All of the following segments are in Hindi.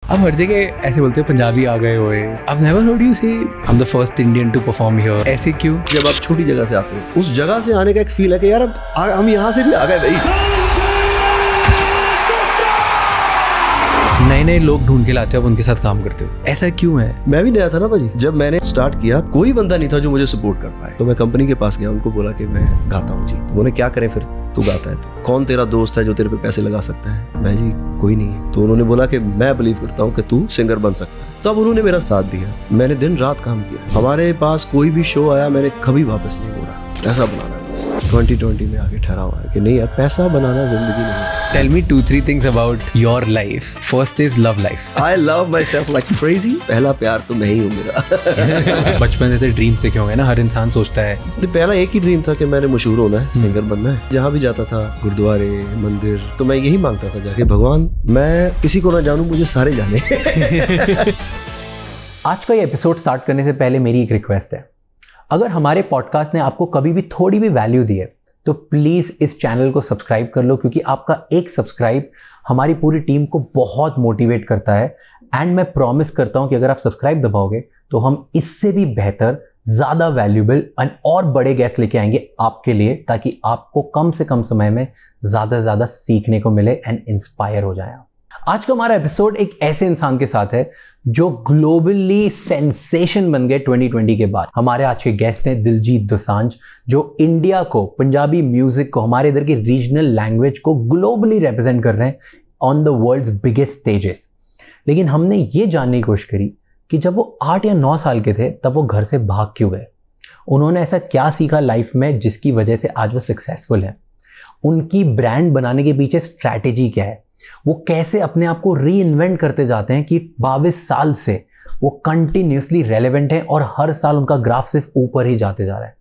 अब हर जगह ऐसे बोलते हैं पंजाबी आ गए होए। I've never heard you say I'm the first Indian to perform here. ऐसे क्यों? जब आप छोटी जगह से आते हो, उस जगह से आने का एक फील है कि यार अब हम यहाँ से भी आ गए भाई। नए नए लोग ढूंढ के लाते हो, अब उनके साथ काम करते हो, ऐसा क्यों है? मैं भी नया था ना भाजी, जब मैंने स्टार्ट किया कोई बंदा नहीं था जो मुझे सपोर्ट कर पाए। तो मैं कंपनी के पास गया, उनको बोला कि मैं गाता हूँ जी। तो उन्होंने क्या करें फिर, तू गाता है तो कौन तेरा दोस्त है जो तेरे पे पैसे लगा सकता है? मैं जी कोई नहीं है। तो उन्होंने बोला कि मैं बिलीव करता हूँ कि तू सिंगर बन सकता है। तब उन्होंने मेरा साथ दिया, मैंने दिन रात काम किया। हमारे पास कोई भी शो आया मैंने कभी वापस नहीं मोड़ा। पैसा बनाना बस 2020 में आके ठहरा हुआ है कि नहीं यार, पैसा बनाना जिंदगी नहीं है। Tell me 2-3 things about your life. First is love life. I love myself like crazy. पहला प्यार तो मैं ही हूँ मेरा। बचपन से ड्रीम्स देखे होंगे ना, हर इंसान सोचता है। तो पहला एक ही ड्रीम था कि मैंने मशहूर होना है, सिंगर बनना है। जहाँ भी जाता था, गुरुद्वारे, मंदिर, तो मैं यही मांगता था जाके, भगवान मैं किसी को ना जानूं, मुझे सारे जाने। आज का ये एपिसोड स्टार्ट करने से पहले मेरी एक रिक्वेस्ट है। अगर हमारे पॉडकास्ट ने आपको कभी भी थोड़ी भी वैल्यू दी है तो प्लीज़ इस चैनल को सब्सक्राइब कर लो, क्योंकि आपका एक सब्सक्राइब हमारी पूरी टीम को बहुत मोटिवेट करता है। एंड मैं प्रॉमिस करता हूं कि अगर आप सब्सक्राइब दबाओगे तो हम इससे भी बेहतर, ज़्यादा वैल्यूबल एंड और बड़े गेस्ट लेके आएंगे आपके लिए, ताकि आपको कम से कम समय में ज़्यादा से ज़्यादा सीखने को मिले एंड इंस्पायर हो जाए। आज का हमारा एपिसोड एक ऐसे इंसान के साथ है जो ग्लोबली सेंसेशन बन गए 2020 के बाद। हमारे आज के गेस्ट हैं दिलजीत दोसांझ, जो इंडिया को, पंजाबी म्यूजिक को, हमारे इधर की रीजनल लैंग्वेज को ग्लोबली रिप्रेजेंट कर रहे हैं on the world's biggest stages. लेकिन हमने ये जानने की कोशिश करी कि जब वो 8 या 9 साल के थे तब वो घर से भाग क्यों गए। उन्होंने ऐसा क्या सीखा लाइफ में जिसकी वजह से आज वो सक्सेसफुल है। उनकी ब्रांड बनाने के पीछे स्ट्रैटेजी क्या है, वो कैसे अपने आप को री इन्वेंट करते जाते हैं कि 22 साल से वो कंटिन्यूसली रेलेवेंट हैं और हर साल उनका ग्राफ सिर्फ ऊपर ही जाते जा रहा है।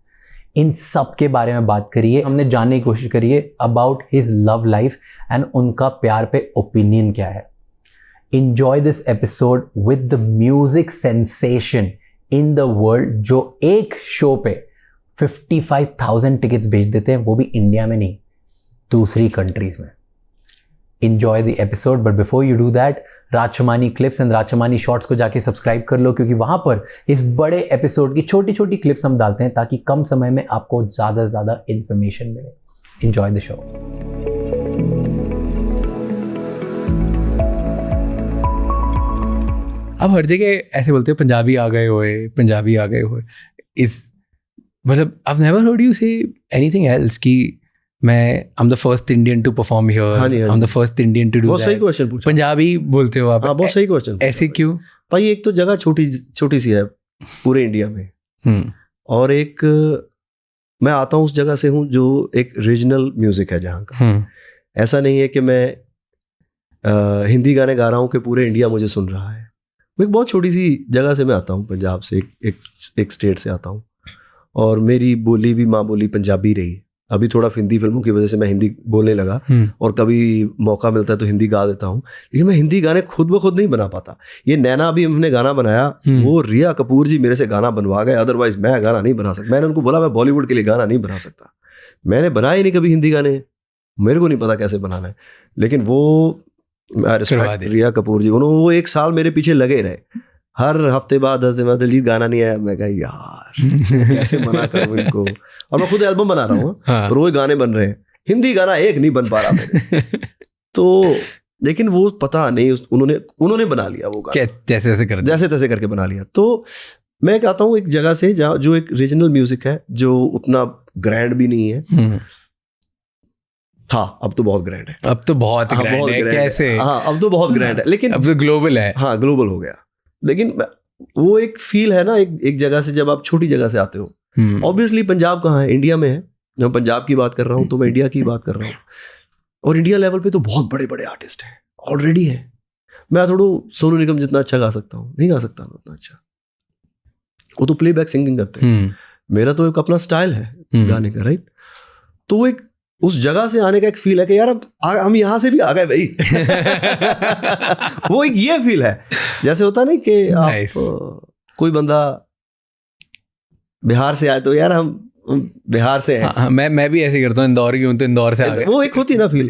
इन सब के बारे में बात करिए, हमने जानने की कोशिश करिए about his love life and उनका प्यार पे ओपिनियन क्या है। Enjoy this episode with the music sensation in the world जो एक शो पे 55,000 टिकट्स बेच देते हैं, वो भी इंडिया में नहीं, दूसरी कंट्रीज में। Enjoy the episode, but before you do that, राजशमानी clips and राजशमानी shorts को जाके सब्सक्राइब कर लो, क्योंकि वहां पर इस बड़े एपिसोड की छोटी छोटी क्लिप्स हम डालते हैं ताकि कम समय में आपको ज़्यादा से ज़्यादा इन्फॉर्मेशन मिले। Enjoy the show. अब हर जगह ऐसे बोलते हैं पंजाबी आ गए होए, पंजाबी आ गए होए। इस मतलब I've never heard you say anything else कि मैं I'm the first Indian to perform here, I'm the first Indian to do that। बहुत सही क्वेश्चन पूछा। पंजाबी बोलते हो आप? हाँ, बहुत सही क्वेश्चन। ऐसे क्यों भाई? एक तो जगह छोटी सी है पूरे इंडिया में, और एक मैं आता हूँ उस जगह से हूँ जो एक रीजनल म्यूजिक है जहाँ का। ऐसा नहीं है कि मैं हिंदी गाने गा रहा हूँ कि पूरे इंडिया मुझे सुन रहा है। मैं एक बहुत छोटी सी जगह से मैं आता हूँ, पंजाब से, एक स्टेट से आता हूँ, और मेरी बोली भी माँ बोली पंजाबी रही। अभी थोड़ा हिंदी फिल्मों की वजह से मैं हिंदी बोलने लगा, और कभी मौका मिलता है तो हिंदी गा देता हूँ, लेकिन मैं हिंदी गाने खुद ब खुद नहीं बना पाता। ये नैना भी हमने गाना बनाया, वो रिया कपूर जी मेरे से गाना बनवा गए, अदरवाइज मैं गाना नहीं बना सकता। मैंने उनको बोला मैं बॉलीवुड के लिए गाना नहीं बना सकता, मैंने बनाया ही नहीं कभी हिंदी गाने, मेरे को नहीं पता कैसे बनाना है। लेकिन वो रिया कपूर जी, उन्होंने वो 1 साल मेरे पीछे लगे रहे, हर हफ्ते बाद 10 दिन बाद दिलजीत गाना नहीं आया। मैं कहा यार कैसे मना करूं इनको, और मैं खुद एल्बम बना रहा हूँ। हाँ। रोज गाने बन रहे हैं, हिंदी गाना एक नहीं बन पा रहा मेरे। तो लेकिन वो पता नहीं उन्होंने बना लिया वो गाना, जैसे तैसे करके बना लिया। तो मैं कहता हूँ एक जगह से जहाँ जो एक रीजनल म्यूजिक है, जो उतना ग्रैंड भी नहीं है था, अब तो बहुत ग्रैंड है। अब तो बहुत ग्रैंड है। कैसे? हाँ, अब तो बहुत ग्रैंड है, लेकिन अब तो ग्लोबल है। हाँ, ग्लोबल हो गया। लेकिन वो एक फील है ना, एक जगह से जब आप छोटी जगह से आते हो। ऑब्वियसली पंजाब कहाँ है? इंडिया में है। जब पंजाब की बात कर रहा हूँ तो मैं इंडिया की बात कर रहा हूँ, और इंडिया लेवल पे तो बहुत बड़े बड़े आर्टिस्ट हैं ऑलरेडी है। मैं थोड़ा सोनू निगम जितना अच्छा गा सकता हूँ, नहीं गा सकता मैं उतना अच्छा। वो तो प्लेबैक सिंगिंग करते हैं, मेरा तो एक अपना स्टाइल है गाने का, राइट? तो एक उस जगह से आने का एक फील है कि यार अब हम यहाँ से भी आ गए भाई। वो एक ये फील है, जैसे होता नहीं कि आप कोई बंदा बिहार से आए तो यार हम बिहार से हैं। हाँ, मैं भी ऐसे करता हूँ, इंदौर की हूँ तो इंदौर से आ गए। वो एक होती ना फील।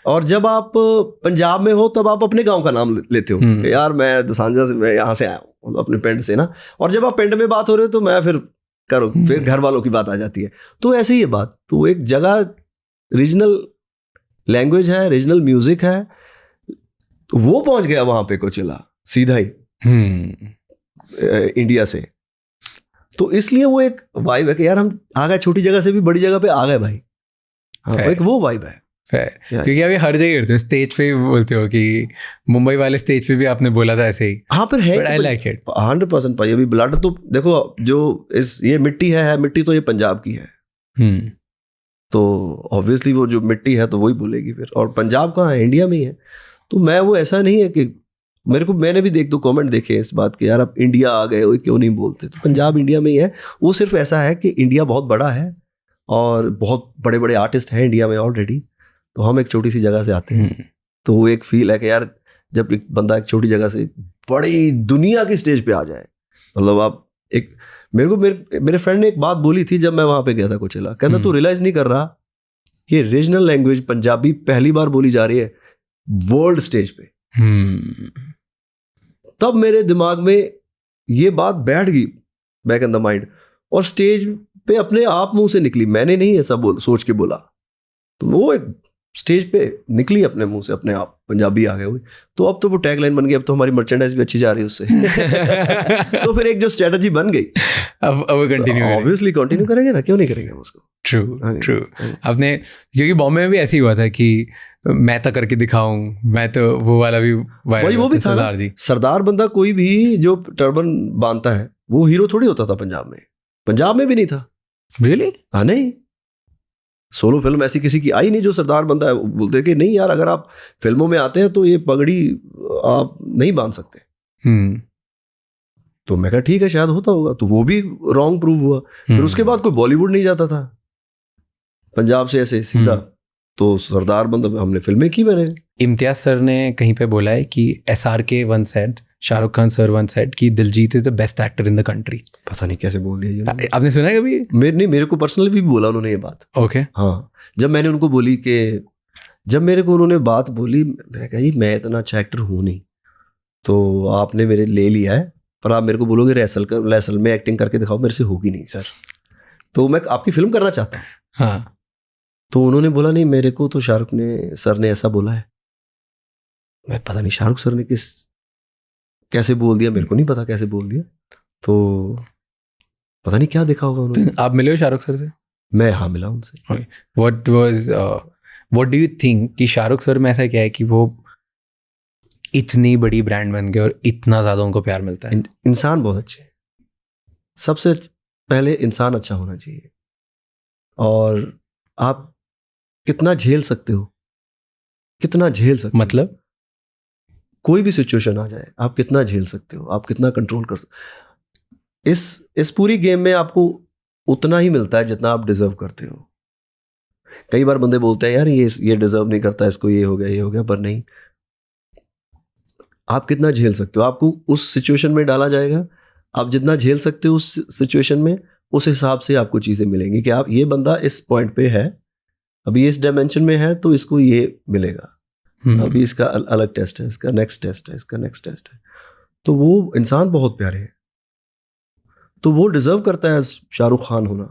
और जब आप पंजाब में हो तब आप अपने गांव का नाम लेते हो कि यार मैं दसांजा से, मैं यहाँ से आया हूँ अपने पिंड से ना। और जब आप पिंड में बात हो रहे हो तो मैं फिर घर वालों की बात आ जाती है। तो ऐसे ही है बात। तो एक जगह रीजनल लैंग्वेज है, रीजनल म्यूजिक है, तो वो पहुंच गया वहां पे कोचेला सीधा ही इंडिया से। तो इसलिए वो एक वाइब है कि यार हम आ गए, छोटी जगह से भी बड़ी जगह पे आ गए भाई। हाँ, एक वो वाइब है। क्योंकि अभी हर जगह करते हो, स्टेज पे भी बोलते हो कि मुंबई वाले स्टेज पे भी आपने बोला था ऐसे ही। हाँ, पर है, आई लाइक इट 100% भाई। अभी ब्लड तो देखो, जो ये मिट्टी है मिट्टी तो ये पंजाब की है। तो ऑब्वियसली वो जो मिट्टी है तो वही बोलेगी फिर। और पंजाब कहाँ है? इंडिया में ही है। तो मैं वो ऐसा नहीं है कि मैंने भी एक दो कमेंट देखे इस बात के, यार आप इंडिया आ गए हो क्यों नहीं बोलते। तो पंजाब इंडिया में ही है। वो सिर्फ ऐसा है कि इंडिया बहुत बड़ा है और बहुत बड़े बड़े आर्टिस्ट हैं इंडिया में ऑलरेडी। तो हम एक छोटी सी जगह से आते हैं। तो वो एक फील है कि यार जब एक बंदा एक छोटी जगह से बड़ी दुनिया की स्टेज पे आ जाए, मतलब आप एक, मेरे फ्रेंड ने एक बात बोली थी जब मैं वहां पे गया था कोचेला, कहता तू रियलाइज नहीं कर रहा, ये रीजनल लैंग्वेज पंजाबी पहली बार बोली जा रही है वर्ल्ड स्टेज पे। तब मेरे दिमाग में ये बात बैठ गई, बैक इन द माइंड, और स्टेज पे अपने आप मुंह से निकली। मैंने नहीं ऐसा सोच के बोला, तो वो एक स्टेज पे निकली अपने मुंह से अपने आप, पंजाबी आ गए हुए। तो अब तो वो टैगलाइन बन गई, अब तो हमारी मर्चेंडाइज भी अच्छी जा रही है उससे। तो फिर एक जो स्ट्रेटजी बन गई, अब कंटिन्यू, ऑब्वियसली कंटिन्यू करेंगे ना, क्यों नहीं करेंगे उसको। ट्रू। आपने, क्योंकि बॉम्बे में भी ऐसे ही हुआ था कि मैं तो करके दिखाऊं, मैं तो वो वाला भी भाई, वो भी सरदार जी। सरदार बंदा कोई भी जो टर्बन बांधता है वो हीरो थोड़ी होता था पंजाब में। पंजाब में भी नहीं था। रियली? हाँ, नहीं, सोलो फिल्म ऐसी किसी की आई नहीं जो सरदार बंदा है। बोलते कि नहीं यार, अगर आप फिल्मों में आते हैं तो ये पगड़ी आप नहीं बांध सकते। तो मैं कहा ठीक है, शायद होता होगा। तो वो भी रॉन्ग प्रूव हुआ। फिर उसके बाद कोई बॉलीवुड नहीं जाता था पंजाब से ऐसे सीधा। तो सरदार बंदा हमने फिल्में की। मैंने, इम्तियाज सर ने कहीं पे बोला है कि SRK once said, Shahrukh Khan sir once said कि Diljit is the best actor in the country. पता नहीं कैसे बोल दिया ये। आपने सुना है कभी? मेरे को पर्सनली भी बोला उन्होंने ये बात। ओके। हाँ, जब मैंने उनको बोली कि, जब मेरे को उन्होंने बात बोली, मैं कहा जी मैं इतना अच्छा एक्टर हूँ नहीं, तो आपने मेरे ले लिया है, पर आप मेरे को बोलोगे रेसल में एक्टिंग करके दिखाओ, मेरे से होगी नहीं सर। तो मैं आपकी फिल्म करना चाहता हूँ। हाँ। तो उन्होंने बोला नहीं, मेरे को तो शाहरुख सर ने ऐसा बोला है। मैं पता नहीं शाहरुख सर ने कैसे बोल दिया, मेरे को नहीं पता कैसे बोल दिया। तो पता नहीं क्या देखा होगा उन्होंने। तो आप मिले हो शाहरुख सर से? मैं, हाँ, मिला उनसे। व्हाट डू यू थिंक कि शाहरुख सर में ऐसा क्या है कि वो इतनी बड़ी ब्रांड बन गए और इतना ज्यादा उनको प्यार मिलता है? इंसान बहुत अच्छे। सबसे पहले इंसान अच्छा होना चाहिए। और आप कितना झेल सकते हो, कितना झेल सकते हो, मतलब कोई भी सिचुएशन आ जाए आप कितना झेल सकते हो, आप कितना कंट्रोल कर सकते। इस पूरी गेम में आपको उतना ही मिलता है जितना आप डिजर्व करते हो। कई बार बंदे बोलते हैं यार ये डिजर्व नहीं करता, इसको ये हो गया, पर नहीं, आप कितना झेल सकते हो। आपको उस सिचुएशन में डाला जाएगा, आप जितना झेल सकते हो उस सिचुएशन में, उस हिसाब से आपको चीजें मिलेंगी कि आप, ये बंदा इस पॉइंट पे है, अभी इस डायमेंशन में है, तो इसको ये मिलेगा। अभी इसका अलग टेस्ट है, इसका नेक्स्ट टेस्ट है, इसका नेक्स्ट टेस्ट है। तो वो इंसान बहुत प्यारे है, तो वो डिजर्व करता है शाहरुख खान होना।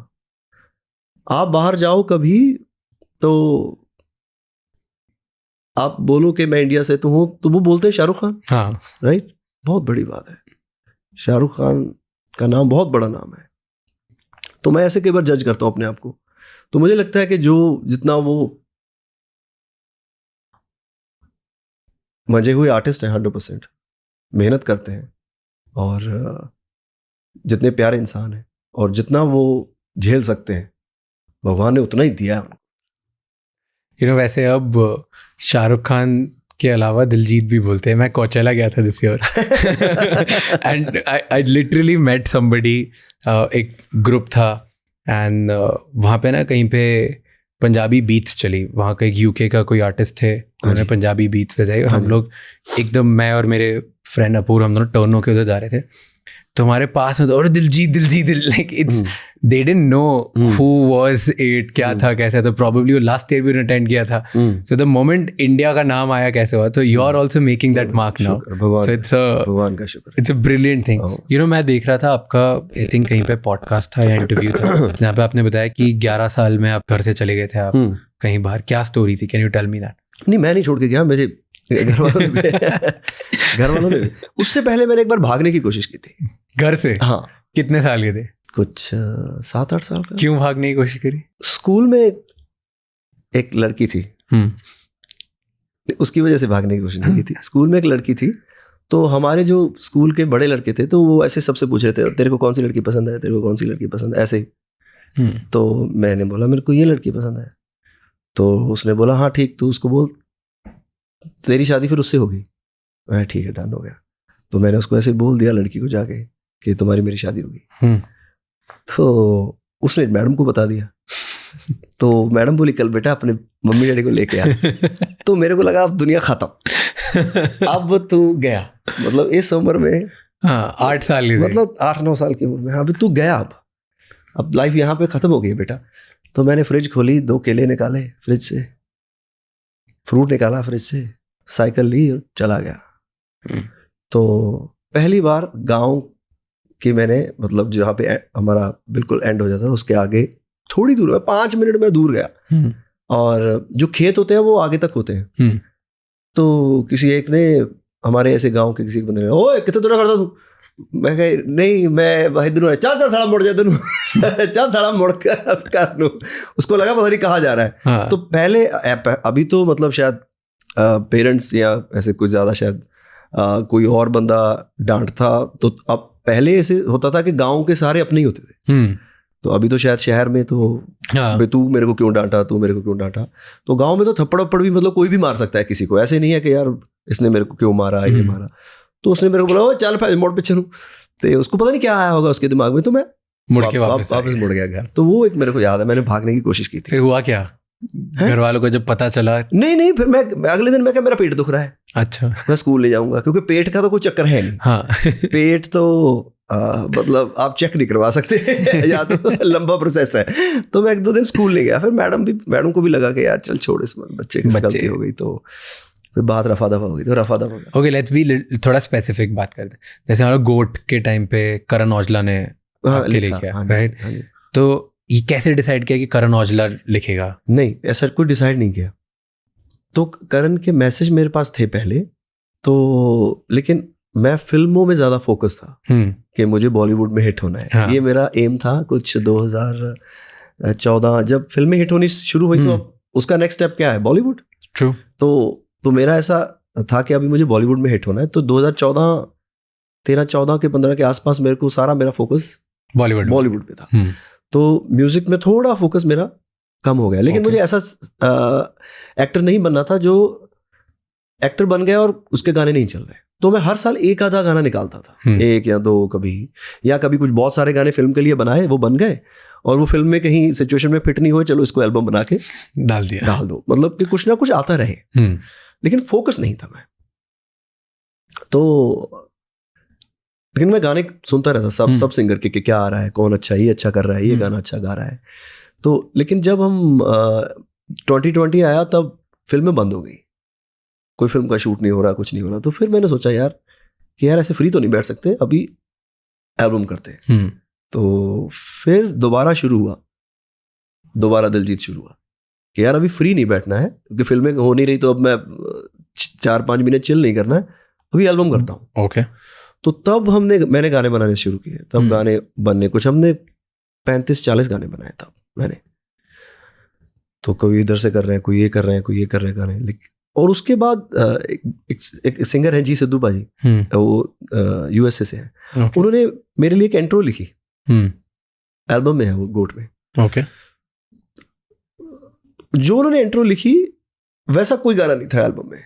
आप बाहर जाओ कभी तो आप बोलो कि मैं इंडिया से तो हूं, तो वो बोलते हैं शाहरुख खान। हाँ, राइट। बहुत बड़ी बात है, शाहरुख खान का नाम बहुत बड़ा नाम है। तो मैं ऐसे कई बार जज करता हूं अपने आप को। तो मुझे लगता है कि जितना वो मजे हुए आर्टिस्ट हैं, 100% मेहनत करते हैं, और जितने प्यारे इंसान हैं, और जितना वो झेल सकते हैं, भगवान ने उतना ही दिया है। वैसे अब शाहरुख खान के अलावा दिलजीत भी बोलते हैं। मैं कोचेला गया था this year and I literally met somebody, एक ग्रुप था, एंड वहाँ पे ना कहीं पे पंजाबी बीट्स चली। वहाँ का एक UK का कोई आर्टिस्ट थे, उन्होंने पंजाबी बीट्स बजाई, और हम लोग एकदम, मैं और मेरे फ्रेंड अपूर, हम दोनों टर्न होके उधर जा रहे थे, तो हमारे पास में तो और Diljit like it's they didn't know who was it, क्या था कैसे, तो प्रोबेबली वो लास्ट ईयर भी अटेंड किया था. सो द मोमेंट इंडिया का नाम आया कैसे हुआ, तो you are also making that mark now. So it's भगवान का शुक्र, it's a brilliant thing. You know, मैं देख रहा था आपका, आई थिंक कहीं पे पॉडकास्ट था या इंटरव्यू था जहाँ पे आपने बताया कि 11 साल में आप घर से चले गए थे आप कहीं बाहर. क्या स्टोरी थी, can you tell me that? नहीं, मैं नहीं छोड़ के गया, मेरे घर वालों ने. उससे पहले मैंने एक बार भागने की कोशिश की थी घर से. हाँ. कितने साल के थे? कुछ 7-8 साल का. क्यों भागने की कोशिश करी? स्कूल में एक लड़की थी, उसकी वजह से भागने की कोशिश नहीं की थी. स्कूल में एक लड़की थी, तो हमारे जो स्कूल के बड़े लड़के थे तो वो ऐसे सबसे पूछ रहे थे, तेरे को कौन सी लड़की पसंद है, तेरे को कौन सी लड़की पसंद है, ऐसे ही. तो मैंने बोला मेरे को ये लड़की पसंद है. तो उसने बोला हाँ ठीक, तू उसको बोल तेरी शादी फिर उससे होगी. मैं ठीक है, डन हो गया. तो मैंने उसको ऐसे बोल दिया लड़की को जाके कि तुम्हारी मेरी शादी होगी. तो उसने मैडम को बता दिया. तो मैडम बोली कल बेटा अपने मम्मी डैडी को लेके आ. तो मेरे को लगा अब दुनिया खत्म, अब तू गया. मतलब इस उम्र में 8 साल की, मतलब 8-9 साल की उम्र में, हाँ तू गया, अब लाइफ यहाँ पे खत्म हो गई बेटा. तो मैंने फ्रिज खोली, 2 केले निकाले फ्रिज से, फ्रूट निकाला फ्रिज से, साइकिल ली और चला गया. तो पहली बार गांव की मैंने, मतलब जहाँ पे हमारा बिल्कुल एंड हो जाता है उसके आगे थोड़ी दूर में 5 मिनट में दूर गया. और जो खेत होते हैं वो आगे तक होते हैं. तो किसी एक ने, हमारे ऐसे गांव के किसी बंदे ने, ओए कितने दूर करता तू? मैं कह नहीं मैं भाई दोनों चल साला मुड़ जाए दोनों चल साला मुड़ कर लो. उसको लगा पता नहीं कहाँ जा रहा है. हाँ. तो पहले, अभी तो मतलब शायद पेरेंट्स या ऐसे कुछ ज़्यादा शायद कोई और बंदा डांटता, तो अब पहले ऐसे होता था कि गांव के सारे अपने ही होते थे. तो अभी तो शायद शहर में तो हाँ. तू मेरे को क्यों डांटा, तू मेरे को क्यों डांटा. तो गांव में तो थप्पड़ वप्पड़ भी मतलब कोई भी मार सकता है किसी को, ऐसे नहीं है कि यार इसने मेरे को क्यों मारा, ये मारा. तो उसने मेरे को बोला चल मोड़ पे चलूं. तो उसको पता नहीं क्या आया होगा उसके दिमाग में, तो मैं वापस मुड़ गया घर. तो वो एक मेरे को याद है, मैंने भागने की कोशिश की थी. फिर हुआ क्या घर वालों को जब पता चला? नहीं फिर मैं अगले दिन मैं क्या, मेरा पेट दुख रहा है, अच्छा मैं स्कूल नहीं जाऊंगा, क्योंकि पेट का तो कोई चक्कर है नहीं. हाँ. पेट तो मतलब आप चेक नहीं करवा सकते या तो लंबा प्रोसेस है. तो मैं 1-2 दिन स्कूल नहीं गया. फिर मैडम को भी लगा कि यार चल छोड़ इस बच्चे की गलती हो गई. तो फिर बात रफा दफा हो गई. तो रफा दफा. ओके, लेट्स बी थोड़ा स्पेसिफिक बात करते हैं. जैसे हमारा गोट के टाइम पे करण औजला ने आपके लिए किया, राइट? तो ये कैसे डिसाइड किया कि करण औजला लिखेगा? नहीं, ऐसा कुछ डिसाइड नहीं किया. तो करण के मैसेज मेरे पास थे पहले तो, लेकिन मैं फिल्मों में ज्यादा फोकस था कि मुझे बॉलीवुड में हिट होना है. हाँ. ये मेरा एम था. कुछ 2014 जब फिल्में हिट होनी शुरू हुई तो अब उसका नेक्स्ट स्टेप क्या है, बॉलीवुड. ट्रू. तो मेरा ऐसा था कि अभी मुझे बॉलीवुड में हिट होना है. तो 2013-14 के 15 के आसपास मेरे को सारा मेरा फोकस बॉलीवुड पे था. तो म्यूजिक में थोड़ा फोकस मेरा कम हो गया. लेकिन मुझे ऐसा एक्टर नहीं बनना था जो एक्टर बन गया और उसके गाने नहीं चल रहे. तो मैं हर साल 1-आधा गाना निकालता था, 1 या 2 कभी, या कभी कुछ बहुत सारे गाने फिल्म के लिए बनाए, वो बन गए और वो फिल्म में कहीं सिचुएशन में फिट नहीं हुए, चलो इसको एल्बम बना के डाल दो. मतलब कि कुछ ना कुछ आता रहे. लेकिन फोकस नहीं था मैं. तो लेकिन मैं गाने सुनता रहता, सब सिंगर के क्या आ रहा है, कौन अच्छा, ये अच्छा कर रहा है, ये गाना अच्छा गा रहा है. तो लेकिन जब हम 2020 आया तब फिल्में बंद हो गई, कोई फिल्म का शूट नहीं हो रहा, कुछ नहीं हो रहा. तो फिर मैंने सोचा यार कि यार ऐसे फ्री तो नहीं बैठ सकते, अभी एल्बम करते हैं. तो फिर दोबारा दिलजीत शुरू हुआ कि यार अभी फ्री नहीं बैठना है, क्योंकि फिल्में हो नहीं रही, तो अब मैं 4-5 महीने चिल नहीं करना है, अभी एल्बम करता हूँ. ओके. तो तब मैंने गाने बनाने शुरू किए. तब गाने बनने, कुछ हमने 35-40 गाने बनाए तब मैंने. तो कोई इधर से कर रहे हैं, कोई ये कर रहे हैं, कोई ये कर रहे हैं गाने. और उसके बाद एक सिंगर है जी सिद्धू भाजी, वो यूएसए से है. उन्होंने मेरे लिए एक इंट्रो लिखी, एल्बम में है वो, गोट में. ओके. जो उन्होंने इंट्रो लिखी वैसा कोई गाना नहीं था एल्बम में.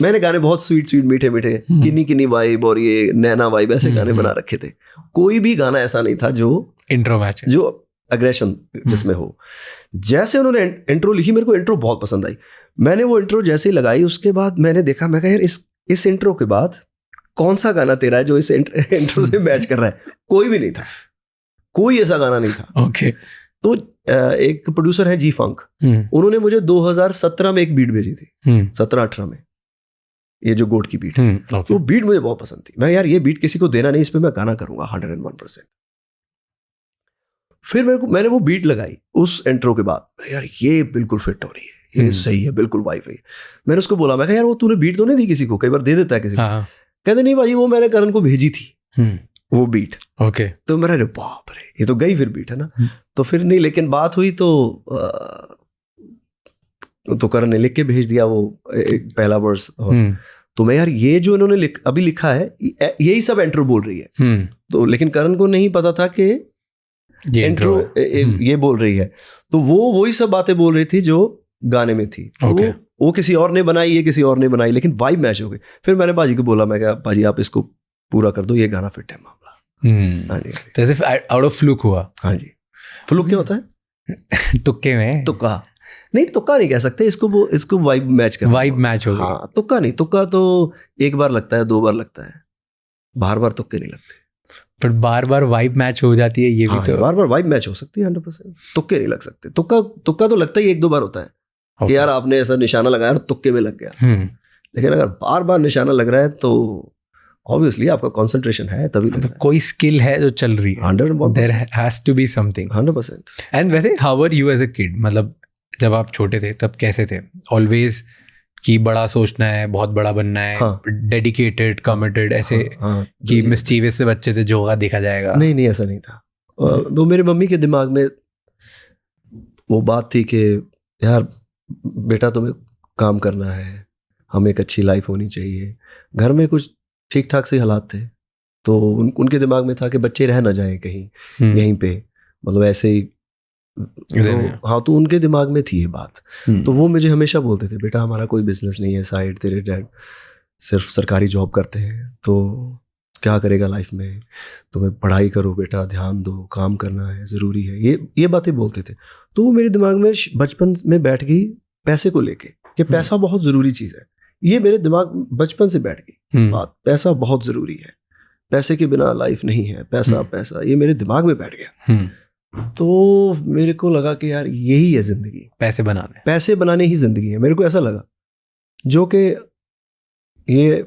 मैंने गाने बहुत स्वीट मीठे किन्नी वाइब और ये नैना वाइब ऐसे गाने बना रखे थे. कोई भी गाना ऐसा नहीं था जो इंट्रो मैच, जो अग्रेशन जिसमें हो. जैसे उन्होंने इंट्रो लिखी, मेरे को इंट्रो बहुत पसंद आई. मैंने वो इंट्रो जैसे ही लगाई, उसके बाद मैंने देखा, मैं कहा यार इस इंट्रो के बाद कौन सा गाना तेरा है जो इस इंट्रो से मैच कर रहा है? कोई भी नहीं था, कोई ऐसा गाना नहीं था। ओके। तो एक प्रोड्यूसर है जी फंक, उन्होंने मुझे 2017 में एक बीट भेजी थी, 17-18 में, ये जो गोट की बीट है। okay. वो बीट मुझे बहुत पसंद थी। मैं यार ये बीट किसी को देना नहीं, इस पे मैं गाना करूंगा 101%। फिर मैंने वो बीट लगाई उस इंट्रो के बाद, यार ये बिल्कुल फिट हो रही है, ये सही है, बिल्कुल वाइफ है। मैंने उसको बोला, मैं कहा यार वो तूने बीट तो नहीं दी किसी को? कई बार दे देता है किसी को। कहते नहीं भाई, वो मैंने करण को भेजी थी वो बीट। ओके। तो मेरा बाप रे, ये तो गई फिर बीट, है ना। तो फिर नहीं, लेकिन बात हुई तो करण ने लिख के भेज दिया वो एक पहला वर्स। तो मैं यार ये जो इन्होंने अभी लिखा है यही सब इंट्रो बोल रही है। तो लेकिन करण को नहीं पता था कि इंट्रो ये बोल रही है। तो वो वही सब बातें बोल रही थी जो गाने में थी। तो वो किसी और ने बनाई, ये किसी और ने बनाई, लेकिन वाइब मैच हो गई। फिर मैंने बाजी को बोला, मैं कहा बाजी आप इसको पूरा कर दो, ये गाना फिट है मामला। हाँ जी। तो ऐसे आउट ऑफ फ्लूक हुआ? हाँ जी। फ्लूक क्या होता है? तुक्के में? तुक्का नहीं, तुक्का नहीं कह सकते इसको वाइब मैच कर, वाइब मैच हो गई। हाँ, तुक्का नहीं, तुक्का तो एक बार लगता है, 2 बार लगता है, बार बार तुक्के नहीं लगते। पर बार बार वाइब मैच हो जाती है, ये भी तो बार बार वाइब मैच हो सकती है 100%। तुक्के नहीं लग सकते। तुक्का तो लगता ही 1-2 बार होता है कि यार आपने ऐसा निशाना लगाया और तुक्के में लग गया। लेकिन अगर बार बार निशाना लग रहा है तो ऑब्वियसली आपका कंसंट्रेशन है, तभी लग रहा है। कोई स्किल है जो चल रही है। 100%। There has to be something. 100%। And वैसे how were you as a kid? मतलब जब आप छोटे थे तब कैसे थे? ऑलवेज कि बड़ा सोचना है, बहुत बड़ा बनना है, डेडिकेटेड, कमिटेड, ऐसे कि मिस्चीवियस से बच्चे थे जो होगा देखा जाएगा? नहीं, ऐसा नहीं था। वो मेरे मम्मी के दिमाग में वो बात थी कि यार बेटा तुम्हें काम करना है, हमें एक अच्छी लाइफ होनी चाहिए। घर में कुछ ठीक ठाक से हालात थे, तो उनके दिमाग में था कि बच्चे रह ना जाएं कहीं यहीं पे, मतलब ऐसे ही। तो उनके दिमाग में थी ये बात। तो वो मुझे हमेशा बोलते थे, बेटा हमारा कोई बिजनेस नहीं है साइड, तेरे डैड सिर्फ सरकारी जॉब करते हैं, तो क्या करेगा लाइफ में, तुम्हें पढ़ाई करो बेटा, ध्यान दो, काम करना है, ज़रूरी है, ये बातें बोलते थे। तो वो मेरे दिमाग में बचपन में बैठ गई पैसे को लेके कि पैसा बहुत ज़रूरी चीज़ है। ये मेरे दिमाग बचपन से बैठ गई बात, पैसा बहुत ज़रूरी है, पैसे के बिना लाइफ नहीं है, पैसा ये मेरे दिमाग में बैठ गया। तो मेरे को लगा कि यार यही है ज़िंदगी, पैसे बनाने ही ज़िंदगी है। मेरे को ऐसा लगा, जो कि ये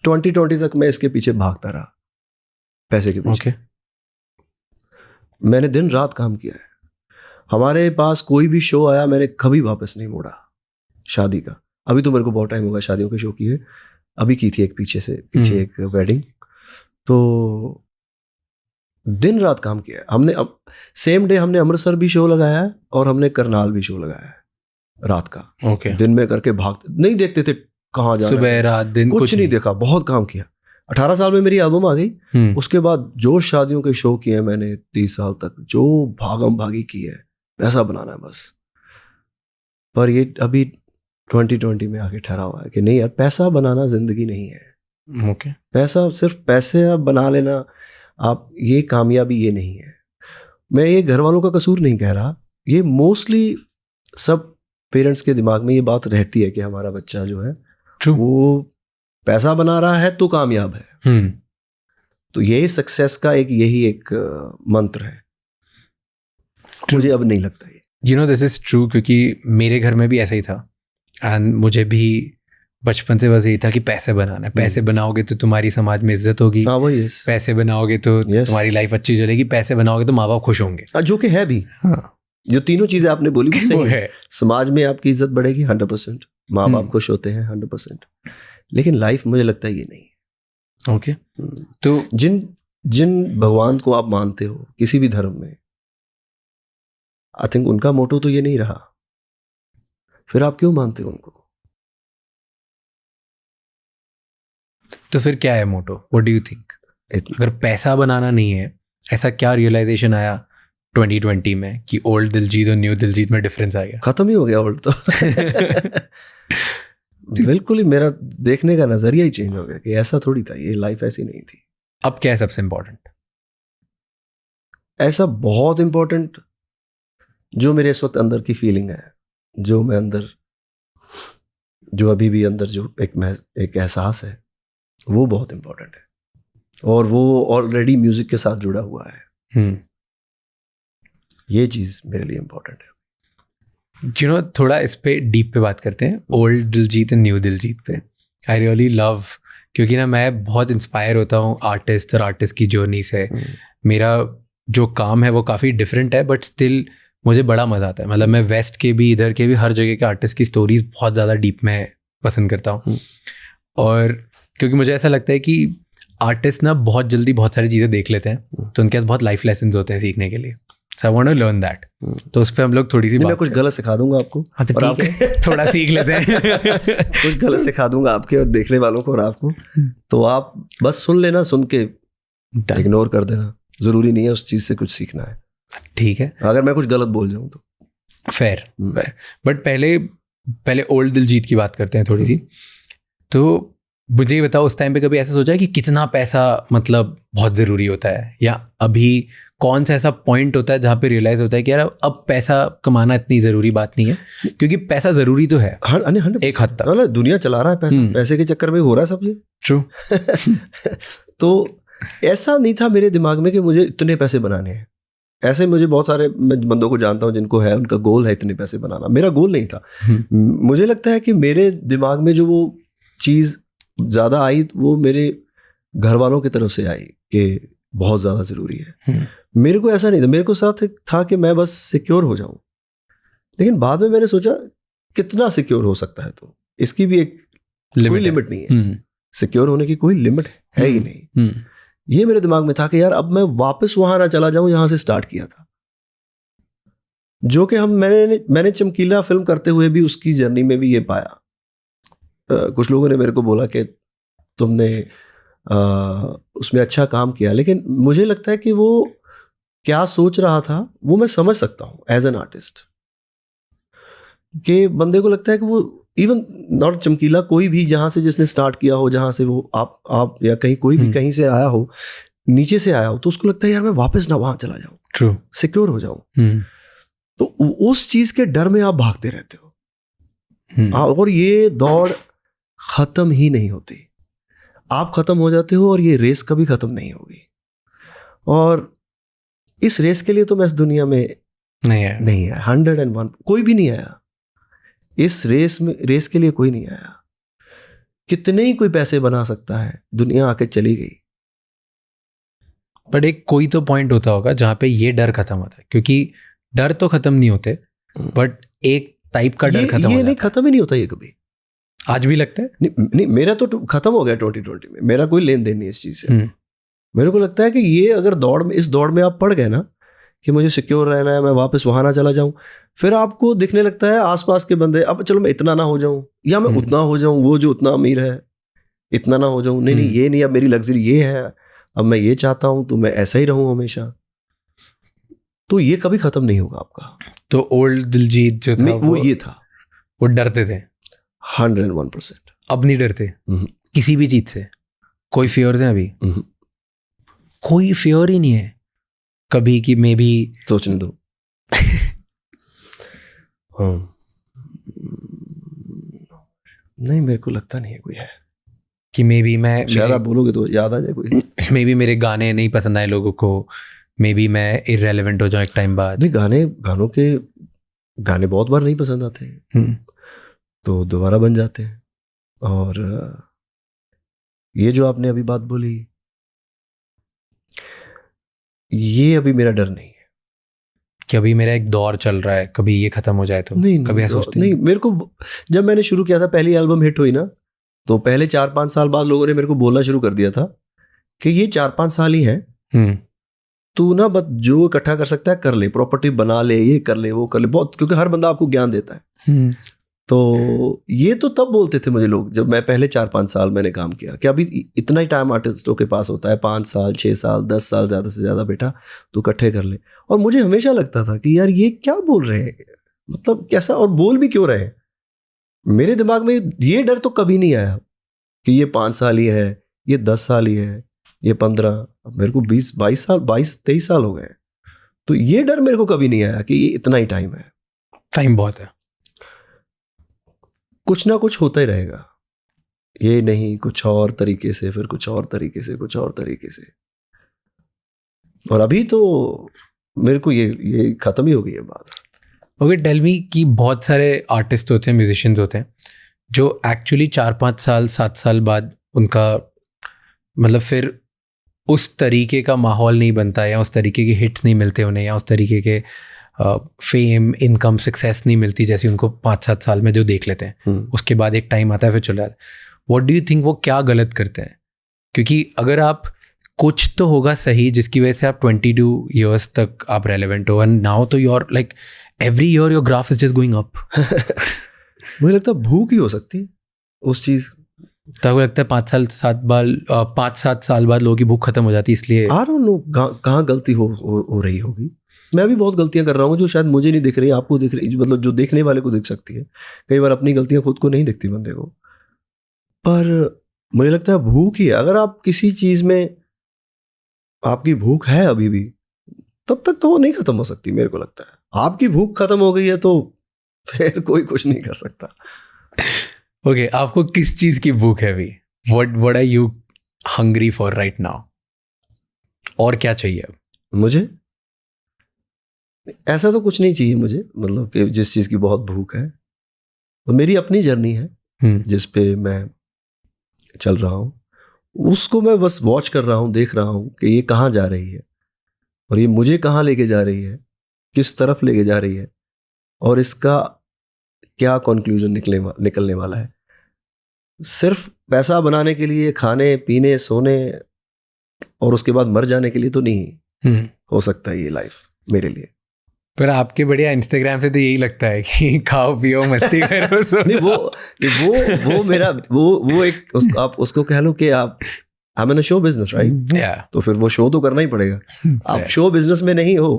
2020 तक मैं इसके पीछे भागता रहा, पैसे के पीछे। मैंने दिन रात काम किया है। हमारे पास कोई भी शो आया, मैंने कभी वापस नहीं मोड़ा। शादी का, अभी तो मेरे को बहुत टाइम होगा शादियों के शो किए, अभी की थी एक पीछे एक वेडिंग, तो दिन रात काम किया है हमने। अब सेम डे हमने अमृतसर भी शो लगाया है और हमने करनाल भी शो लगाया है रात का। दिन में करके भागते, नहीं देखते थे कहाँ जाना, सुबह रात दिन कुछ नहीं देखा, बहुत काम किया। 18 साल में मेरी एल्बम आ गई। उसके बाद जो शादियों के शो किए मैंने 30 साल तक, जो भागम भागी की है, पैसा बनाना है बस। पर ये अभी 2020 में आके ठहरा हुआ है कि नहीं यार, पैसा बनाना जिंदगी नहीं है। पैसा सिर्फ पैसे आप बना लेना, आप ये कामयाबी ये नहीं है। मैं ये घर वालों का कसूर नहीं कह रहा, ये मोस्टली सब पेरेंट्स के दिमाग में ये बात रहती है कि हमारा बच्चा जो है वो पैसा बना रहा है तो कामयाब है। तो यही सक्सेस का यही एक मंत्र है। मुझे अब नहीं लगता ये। You know this is true, क्योंकि मेरे घर में भी ऐसा ही था। एंड मुझे भी बचपन से बस यही था कि पैसे बनाना है, पैसे बनाओगे तो तुम्हारी समाज में इज्जत होगी, पैसे बनाओगे तो तुम्हारी लाइफ अच्छी चलेगी, पैसे बनाओगे तो माँ बाप खुश होंगे, जो कि है भी। जो तीनों चीजें आपने बोली वो सही है। समाज में आपकी इज्जत बढ़ेगी 100%, माँ बाप खुश होते हैं 100%, लेकिन लाइफ मुझे लगता है ये नहीं है। ओके। तो जिन भगवान को आप मानते हो किसी भी धर्म में, आई थिंक उनका मोटो तो ये नहीं रहा, फिर आप क्यों मानते हो उनको? तो फिर क्या है motto? What do you think? अगर पैसा बनाना नहीं है, ऐसा क्या रियलाइजेशन आया 2020 में कि ओल्ड दिलजीत और न्यू दिलजीत में डिफरेंस आ गया? खत्म ही हो गया ओल्ड तो। बिल्कुल ही मेरा देखने का नजरिया ही चेंज हो गया कि ऐसा थोड़ी था, ये लाइफ ऐसी नहीं थी। अब क्या है सबसे इम्पोर्टेंट? ऐसा बहुत इम्पोर्टेंट जो मेरे इस वक्त अंदर की फीलिंग है, जो मैं अंदर, जो अभी भी अंदर जो एक एहसास है, वो बहुत इम्पोर्टेंट है और वो ऑलरेडी म्यूजिक के साथ जुड़ा हुआ है। ये चीज़ मेरे लिए इम्पोर्टेंट है। थोड़ा इस पे डीप पे बात करते हैं, old Diljit and new Diljit पे। आई रियली लव, क्योंकि ना मैं बहुत इंस्पायर होता हूँ आर्टिस्ट और आर्टिस्ट की जर्नी से। मेरा जो काम है वो काफ़ी डिफरेंट है, बट स्टिल मुझे बड़ा मज़ा आता है। मतलब मैं वेस्ट के भी, इधर के भी, हर जगह के आर्टिस्ट की स्टोरीज बहुत ज़्यादा डीप में पसंद करता हूँ। और क्योंकि मुझे ऐसा लगता है कि आर्टिस्ट ना बहुत जल्दी बहुत सारी चीज़ें देख लेते हैं, तो उनके पास बहुत लाइफ लेसन्स होते हैं सीखने के लिए। So I want to learn that. तो उस पर हम लोग थोड़ी सी मैं कुछ गलत सिखा दूंगा आपको। हाँ तो ठीक है, थोड़ा सीख लेते हैं। कुछ गलत सिखा दूंगा आपके और देखने वालों को और आपको, तो आप बस सुन लेना, सुन के इग्नोर कर देना। जरूरी नहीं है उस चीज़ से कुछ सीखना है। ठीक है, अगर मैं कुछ गलत बोल जाऊँ तो फेयर। बट पहले ओल्ड दिलजीत की बात करते हैं थोड़ी सी। तो मुझे ये बताओ, उस टाइम पे कभी ऐसा सोचा है कि कितना पैसा मतलब बहुत ज़रूरी होता है, या अभी कौन सा ऐसा पॉइंट होता है जहाँ पे रियलाइज होता है कि यार अब पैसा कमाना इतनी ज़रूरी बात नहीं है? क्योंकि पैसा ज़रूरी तो है एक हद तक, दुनिया चला रहा है पैसे के चक्कर में हो रहा है सब ये। ट्रू। तो ऐसा नहीं था मेरे दिमाग में कि मुझे इतने पैसे बनाने हैं। ऐसे मुझे बहुत सारे मैं बंदों को जानता हूँ जिनको है, उनका गोल है इतने पैसे बनाना। मेरा गोल नहीं था। मुझे लगता है कि मेरे दिमाग में जो वो चीज़ ज़्यादा आई, वो मेरे घर वालों की तरफ से आई कि बहुत ज़्यादा ज़रूरी है। मेरे को ऐसा नहीं था, मेरे को साथ था कि मैं बस सिक्योर हो जाऊं। लेकिन बाद में मैंने सोचा कितना सिक्योर हो सकता है, तो इसकी भी एक कोई लिमिट नहीं है। सिक्योर होने की कोई लिमिट है ही नहीं। ये मेरे दिमाग में था कि यार अब मैं वापस वहां ना चला जाऊं जहां से स्टार्ट किया था। जो कि मैंने चमकीला फिल्म करते हुए भी उसकी जर्नी में भी ये पाया। कुछ लोगों ने मेरे को बोला कि तुमने उसमें अच्छा काम किया, लेकिन मुझे लगता है कि वो क्या सोच रहा था वो मैं समझ सकता हूँ एज एन आर्टिस्ट। कि बंदे को लगता है कि वो इवन नॉट चमकीला, कोई भी जहाँ से जिसने स्टार्ट किया हो, जहाँ से वो आप या कहीं कोई भी कहीं से आया हो, नीचे से आया हो, तो उसको लगता है यार मैं वापस ना वहाँ चला जाऊँ, ट्रू, सिक्योर हो जाऊँ। तो उस चीज़ के डर में आप भागते रहते हो और ये दौड़ खत्म ही नहीं होती। आप खत्म हो जाते हो और ये रेस कभी खत्म नहीं होगी। और इस रेस के लिए तो मैं इस दुनिया में नहीं है 101 कोई भी नहीं आया इस रेस के लिए कोई नहीं आया। कितने ही कोई पैसे बना सकता है, दुनिया आके चली गई। बट एक कोई तो पॉइंट होता होगा जहाँ पे ये डर खत्म होता है, क्योंकि डर तो खत्म नहीं होते, बट एक टाइप का डर खत्म हो जाता है। ये नहीं, खत्म ही नहीं होता ये कभी। आज भी लगता है नहीं मेरा तो खत्म हो गया 2020 में। मेरा कोई लेन देन नहीं इस चीज से। मेरे को लगता है कि ये अगर इस दौड़ में आप पड़ गए ना कि मुझे सिक्योर रहना है, मैं वापस वहां ना चला जाऊं, फिर आपको दिखने लगता है आसपास के बंदे, अब चलो मैं इतना ना हो जाऊं या मैं उतना हो जाऊं, वो जो उतना अमीर है इतना ना हो जाऊं, नहीं ये नहीं, अब मेरी लग्जरी ये है, अब मैं ये चाहता हूं तो मैं ऐसा ही रहूं हमेशा। तो ये कभी खत्म नहीं होगा आपका। तो ओल्ड दिलजीत जो था वो ये था, वो डरते थे 101%। अब नहीं डरते किसी भी चीज से? कोई फियर्स है अभी? कोई फियर ही नहीं है कभी कि मे बी सोचने दो। हाँ नहीं, मेरे को लगता नहीं है कोई है कि मे बी मैं, शायद आप बोलोगे तो याद आ जाए कोई। मे बी मेरे गाने नहीं पसंद आए लोगों को, मे बी मैं इररेलेवेंट हो जाऊं एक टाइम बाद। नहीं, गाने बहुत बार नहीं पसंद आते हैं तो दोबारा बन जाते हैं। और ये जो आपने अभी बात बोली, ये अभी मेरा डर नहीं है कि अभी मेरा एक दौर चल रहा है, कभी ये खत्म हो जाए तो नहीं, कभी ऐसा सोचते नहीं। मेरे को जब मैंने शुरू किया था, पहली एल्बम हिट हुई ना, तो पहले 4-5 साल बाद लोगों ने मेरे को बोलना शुरू कर दिया था कि ये 4-5 साल ही है, तू ना बस जो इकट्ठा कर सकता है कर ले, प्रॉपर्टी बना ले, ये कर ले, वो कर ले, बहुत, क्योंकि हर बंदा आपको ज्ञान देता है। तो ये तो तब बोलते थे मुझे लोग, जब मैं पहले 4-5 साल मैंने काम किया, कि अभी इतना ही टाइम आर्टिस्टों के पास होता है, 5 साल 6 साल 10 साल, ज़्यादा से ज़्यादा बेटा तू इकट्ठे कर ले। और मुझे हमेशा लगता था कि यार ये क्या बोल रहे हैं, मतलब कैसा, और बोल भी क्यों रहे हैं। मेरे दिमाग में ये डर तो कभी नहीं आया कि ये 5 साल ही है, ये 10 साल ही है, ये 15, अब मेरे को 22-23 साल हो गए। तो ये डर मेरे को कभी नहीं आया कि ये इतना ही टाइम है। टाइम बहुत है, कुछ ना कुछ होता ही रहेगा। ये नहीं कुछ और तरीके से, फिर कुछ और तरीके से, कुछ और तरीके से, और अभी तो मेरे को ये खत्म ही हो गई है बात। ओके, टेल मी कि बहुत सारे आर्टिस्ट होते हैं, म्यूजिशियंस होते हैं जो एक्चुअली 4-5 साल 7 साल बाद उनका मतलब फिर उस तरीके का माहौल नहीं बनता, या उस तरीके के हिट्स नहीं मिलते उन्हें, या उस तरीके के फेम, इनकम, सक्सेस नहीं मिलती जैसे उनको 5-7 साल में जो देख लेते हैं। उसके बाद एक टाइम आता है फिर चला जाता है। व्हाट डू यू थिंक वो क्या गलत करते हैं? क्योंकि अगर आप कुछ तो होगा सही जिसकी वजह से आप 22 ईयर्स तक आप रेलेवेंट हो, एंड नाउ तो your like every year your graph is just going up. मुझे लगता है भूख ही हो सकती है उस चीज़। तब लगता है 5-7 साल बाद लोगों की भूख खत्म हो जाती है, इसलिए आई डोंट नो कहाँ गलती हो रही होगी। मैं भी बहुत गलतियां कर रहा हूँ जो शायद मुझे नहीं दिख रही, आपको दिख रही, मतलब जो देखने वाले को दिख सकती है। कई बार अपनी गलतियां खुद को नहीं दिखती बंदे को, पर मुझे लगता है भूख ही है। अगर आप किसी चीज़ में आपकी भूख है अभी भी, तब तक तो वो नहीं खत्म हो सकती। मेरे को लगता है आपकी भूख खत्म हो गई है तो फिर कोई कुछ नहीं कर सकता। ओके, आपको किस चीज़ की भूख है अभी? What are you hungry for right now? और क्या चाहिए अब? मुझे ऐसा तो कुछ नहीं चाहिए मुझे, मतलब कि जिस चीज़ की बहुत भूख है। तो मेरी अपनी जर्नी है जिस पे मैं चल रहा हूँ, उसको मैं बस वॉच कर रहा हूँ, देख रहा हूँ कि ये कहाँ जा रही है और ये मुझे कहाँ लेके जा रही है, किस तरफ लेके जा रही है, और इसका क्या कंक्लूजन निकलने वाला है। सिर्फ पैसा बनाने के लिए, खाने पीने सोने और उसके बाद मर जाने के लिए तो नहीं हो सकता ये लाइफ मेरे लिए। पर आपके बढ़िया इंस्टाग्राम से तो यही लगता है कि खाओ पियो मस्ती करो। नहीं, वो मेरा वो एक आप उसको कह लो कि आप I'm in a show business, right? तो फिर वो शो तो करना ही पड़ेगा। आप शो बिजनेस में नहीं हो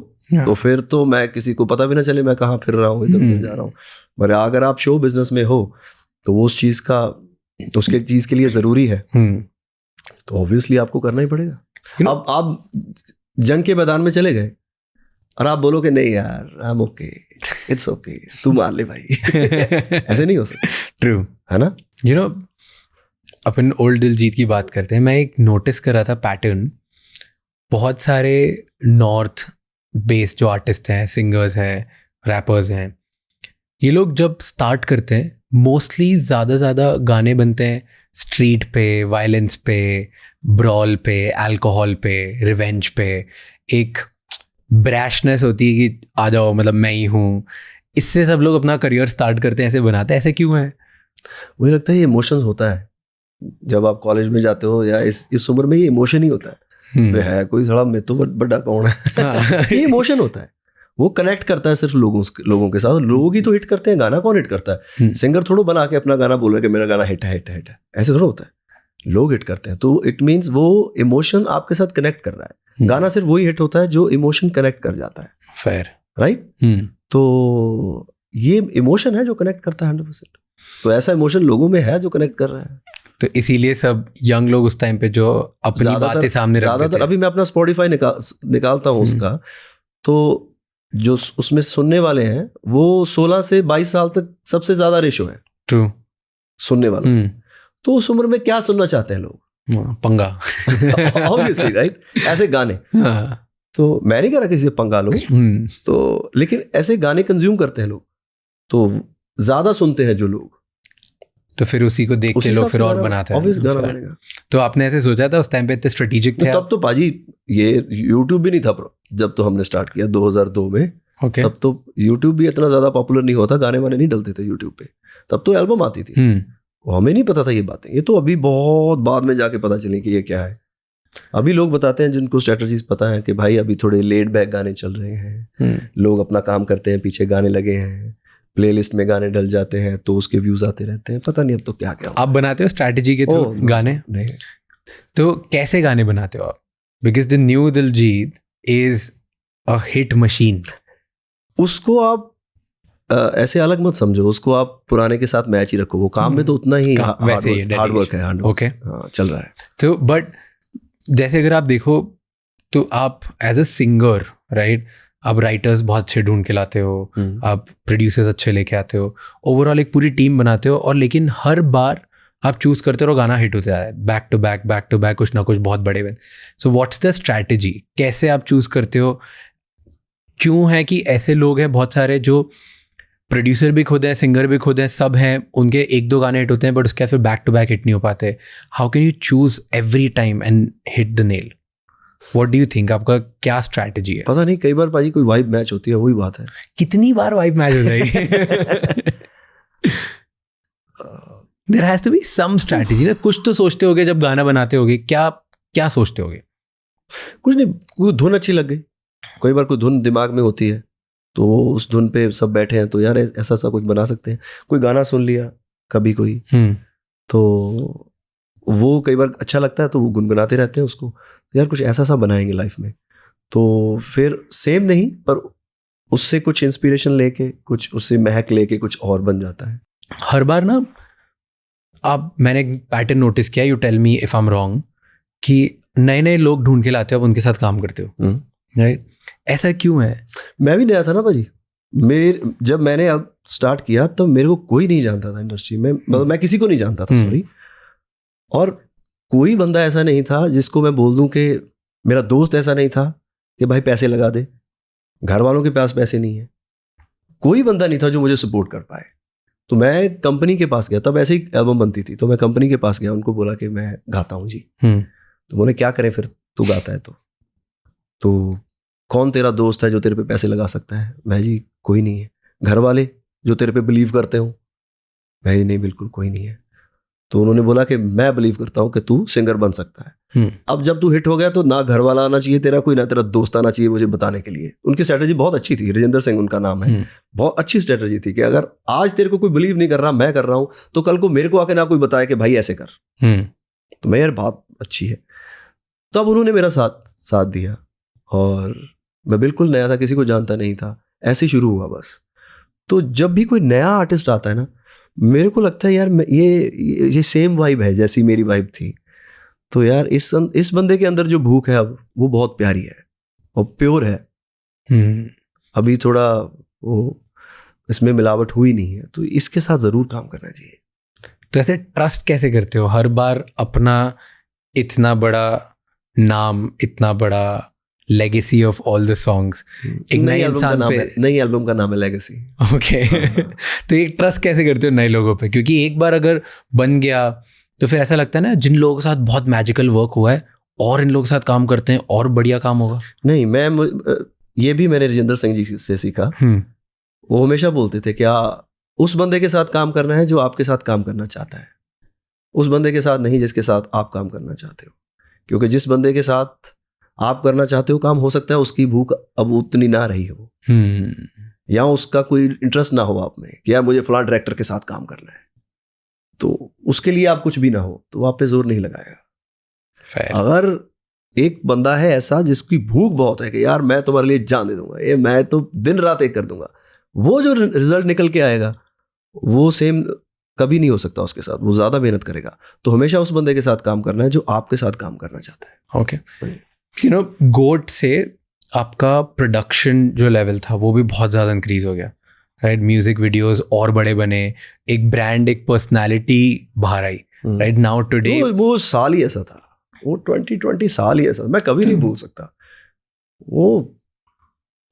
तो फिर तो मैं किसी को पता भी ना चले मैं कहाँ फिर रहा हूँ, इधर उधर जा रहा हूँ। पर अगर आप शो बिजनेस में हो तो वो उस चीज का, उसके चीज के लिए जरूरी है, तो ऑब्वियसली आपको करना ही पड़ेगा। अब आप जंग के मैदान में चले गए और आप बोलो कि नहीं यार I am okay, it's okay, तू मार ले भाई। ऐसे नहीं हो सकता। ट्रू है ना? You know, upon old Diljit की बात करते हैं। मैं एक नोटिस कर रहा था पैटर्न, बहुत सारे नॉर्थ बेस्ड जो आर्टिस्ट हैं, सिंगर्स हैं, रैपर्स हैं, ये लोग जब स्टार्ट करते हैं मोस्टली ज़्यादा गाने बनते हैं स्ट्रीट पे, वायलेंस पे, ब्रॉल पे, अल्कोहल पे, रिवेंज पे। एक ब्रैशनेस होती है कि आ जाओ, मतलब मैं ही हूँ। इससे सब लोग अपना करियर स्टार्ट करते हैं, ऐसे बनाते हैं। ऐसे क्यों है? मुझे लगता है ये इमोशंस होता है। जब आप कॉलेज में जाते हो या इस उम्र में ये इमोशन ही होता है। है कोई सड़ा मैं तो बड़ा कौन है। ये इमोशन होता है, वो कनेक्ट करता है सिर्फ लोगों के साथ। लोग ही तो हिट करते हैं, गाना कौन हिट करता है? सिंगर थोड़ा बना के अपना गाना बोल रहा है कि मेरा गाना हिट है, ऐसे थोड़ा होता है। लोग हिट करते हैं तो इट मीन्स वो इमोशन आपके साथ कनेक्ट कर रहा है। गाना सिर्फ वही हिट होता है जो इमोशन कनेक्ट कर जाता है। Fair, right? तो ये इमोशन है जो कनेक्ट करता है 100%। तो ऐसा इमोशन लोगों में है जो कनेक्ट कर रहा है। तो इसीलिए सब यंग लोग उस टाइम पे जो अपनी बातें सामने रखते थे। ज्यादातर अभी मैं अपना स्पॉटिफाई निकालता हूँ उसका, तो जो उसमें सुनने वाले हैं वो 16 से 22 साल तक सबसे ज्यादा रेशो है। ट्रू, सुनने वाला। तो उस उम्र में क्या सुनना चाहते हैं लोग? पंगा। Obviously, right? ऐसे गाने। तो मैं नहीं कह रहा किसी से पंगा लो, तो लेकिन ऐसे गाने कंज्यूम करते हैं लोग, तो ज्यादा सुनते हैं जो लोग, तो फिर उसी को देख के लोग फिर और बनाते हैं। तो आपने ऐसे सोचा था उस टाइम पे? इतने स्ट्रेटेजिक थे? तब तो पाजी ये यूट्यूब भी नहीं था जब तो हमने स्टार्ट किया 2002 में। Okay. तब तो यूट्यूब भी इतना ज्यादा पॉपुलर नहीं होता, गाने वाने नहीं डलते थे यूट्यूब पे। तब तो एल्बम आती थी। हमें नहीं पता था ये बातें। ये तो अभी बहुत बाद में जाके पता चली कि ये क्या है। अभी लोग बताते हैं जिनको स्ट्रेटजीज पता है कि भाई अभी थोड़े लेड बैक गाने चल रहे हैं, लोग अपना काम करते हैं, पीछे गाने लगे हैं, प्लेलिस्ट में गाने डल जाते हैं तो उसके व्यूज आते रहते हैं। पता नहीं अब तो क्या क्या। आप बनाते हो स्ट्रैटेजी के थ्रू गाने? नहीं। तो कैसे गाने बनाते हो आप? Because the new Diljit is a hit machine. उसको आप ऐसे अलग मत समझो, उसको आप पुराने के साथ मैच ही रखो। वो काम में तो उतना ही हार्ड वर्क है। ओके, चल रहा है। तो बट जैसे अगर आप देखो तो आप एज अ सिंगर, राइट, आप राइटर्स बहुत अच्छे ढूंढ के लाते हो, आप प्रोड्यूसर्स अच्छे लेके आते हो, ओवरऑल एक पूरी टीम बनाते हो, और लेकिन हर बार आप चूज़ करते रहो, गाना हिट होता है बैक टू बैक कुछ ना कुछ बहुत बड़े बन. सो व्हाट्स द स्ट्रैटेजी, कैसे आप चूज़ करते हो? क्यों है कि ऐसे लोग हैं बहुत सारे जो प्रोड्यूसर भी खुद हैं, सिंगर भी खुद हैं, सब हैं, उनके 1-2 गाने हिट होते हैं बट उसके फिर बैक टू बैक हिट नहीं हो पाते. How can you choose every time and hit the nail? What do you think, आपका क्या स्ट्रैटेजी है? पता नहीं, कई बार भाई कोई वाइब मैच होती है, वही बात है. कितनी बार वाइब मैच हो जाएगी? There has to be some strategy ना. कुछ तो सोचते होगे जब गाना बनाते होगे, क्या सोचते होगे? कुछ नहीं, कोई धुन अच्छी लग गई. कई बार कोई धुन दिमाग में होती है तो उस धुन पे सब बैठे हैं तो यार ऐसा सा कुछ बना सकते हैं. कोई गाना सुन लिया कभी कोई, तो वो कई बार अच्छा लगता है तो वो गुनगुनाते रहते हैं उसको, यार कुछ ऐसा सा बनाएंगे लाइफ में. तो फिर सेम नहीं पर उससे कुछ इंस्पिरेशन लेके, कुछ उससे महक लेके कुछ और बन जाता है. हर बार ना मैंने एक पैटर्न नोटिस किया, you tell me if I am wrong, कि नए नए लोग ढूंढ के लाते हो, अब उनके साथ काम करते हो, राइट? ऐसा क्यों है? मैं भी नया था ना भाजी. जब मैंने अब स्टार्ट किया तब मेरे को कोई नहीं जानता था इंडस्ट्री में, मतलब मैं किसी को नहीं जानता था, सॉरी. और कोई बंदा ऐसा नहीं था जिसको मैं बोल दूं कि मेरा दोस्त ऐसा नहीं था कि भाई पैसे लगा दे. घर वालों के पास पैसे नहीं है, कोई बंदा नहीं था जो मुझे सपोर्ट कर पाए. तो मैं कंपनी के पास गया, तब ऐसे ही एल्बम बनती थी, तो मैं कंपनी के पास गया, उनको बोला कि मैं गाता हूँ जी. तो बोले क्या करें फिर, तू गाता है तो कौन तेरा दोस्त है जो तेरे पे पैसे लगा सकता है? मैं जी कोई नहीं है. घर वाले जो तेरे पे बिलीव करते हो? मैं जी नहीं, बिल्कुल कोई नहीं है. तो उन्होंने बोला कि मैं बिलीव करता हूँ कि तू सिंगर बन सकता है. अब जब तू हिट हो गया तो ना घर वाला आना चाहिए तेरा कोई, ना तेरा दोस्त आना चाहिए मुझे बताने के लिए. उनकी स्ट्रेटजी बहुत अच्छी थी, राजेंद्र सिंह उनका नाम है. बहुत अच्छी स्ट्रेटजी थी कि अगर आज तेरे को कोई बिलीव नहीं कर रहा, मैं कर रहा हूँ, तो कल को मेरे को आके ना कोई बताए कि भाई ऐसे कर. तो मैं यार बात अच्छी है. तब उन्होंने मेरा साथ दिया और मैं बिल्कुल नया था, किसी को जानता नहीं था, ऐसे शुरू हुआ बस. तो जब भी कोई नया आर्टिस्ट आता है ना, मेरे को लगता है यार ये सेम वाइब है जैसी मेरी वाइब थी. तो यार इस बंदे के अंदर जो भूख है अब वो बहुत प्यारी है और प्योर है. अभी थोड़ा वो इसमें मिलावट हुई नहीं है, तो इसके साथ जरूर काम करना चाहिए. तो ऐसे ट्रस्ट कैसे करते हो हर बार अपना इतना बड़ा नाम, इतना बड़ा legacy of all the songs? एक नए इंसान पे, नई एल्बम का नाम है लेगेसी. ओके. तो एक ट्रस्ट कैसे करते हो नए लोगों पे? क्योंकि एक बार अगर बन गया तो फिर ऐसा लगता है ना, जिन लोगों के साथ बहुत मैजिकल वर्क हुआ है और इन लोगों के साथ काम करते हैं और बढ़िया काम होगा. नहीं, ये भी मैंने राजेंद्र सिंह जी से सीखा. वो हमेशा बोलते थे क्या उस बंदे के साथ काम करना है जो आपके साथ काम करना चाहता है, उस बंदे के साथ नहीं जिसके साथ आप काम करना चाहते हो. क्योंकि जिस बंदे के साथ आप करना चाहते हो काम, हो सकता है उसकी भूख अब उतनी ना रही हो, या उसका कोई इंटरेस्ट ना हो आप में कि यार मुझे फलां डायरेक्टर के साथ काम करना है. तो उसके लिए आप कुछ भी ना हो तो आप पे जोर नहीं लगाएगा. अगर एक बंदा है ऐसा जिसकी भूख बहुत है कि यार मैं तुम्हारे लिए जान दे दूंगा, ये मैं तो दिन रात एक कर दूंगा, वो जो रिजल्ट निकल के आएगा वो सेम कभी नहीं हो सकता उसके साथ. वो ज्यादा मेहनत करेगा. तो हमेशा उस बंदे के साथ काम करना है जो आपके साथ काम करना चाहता है. ओके. यू नो, गोट से आपका प्रोडक्शन जो लेवल था वो भी बहुत ज़्यादा इंक्रीज हो गया, राइट? म्यूजिक वीडियोस और बड़े बने, एक ब्रांड, एक पर्सनालिटी बाहर आई, राइट? नाउ टुडे वो साल ही ऐसा था, वो 2020 साल ही ऐसा, मैं कभी नहीं भूल सकता. वो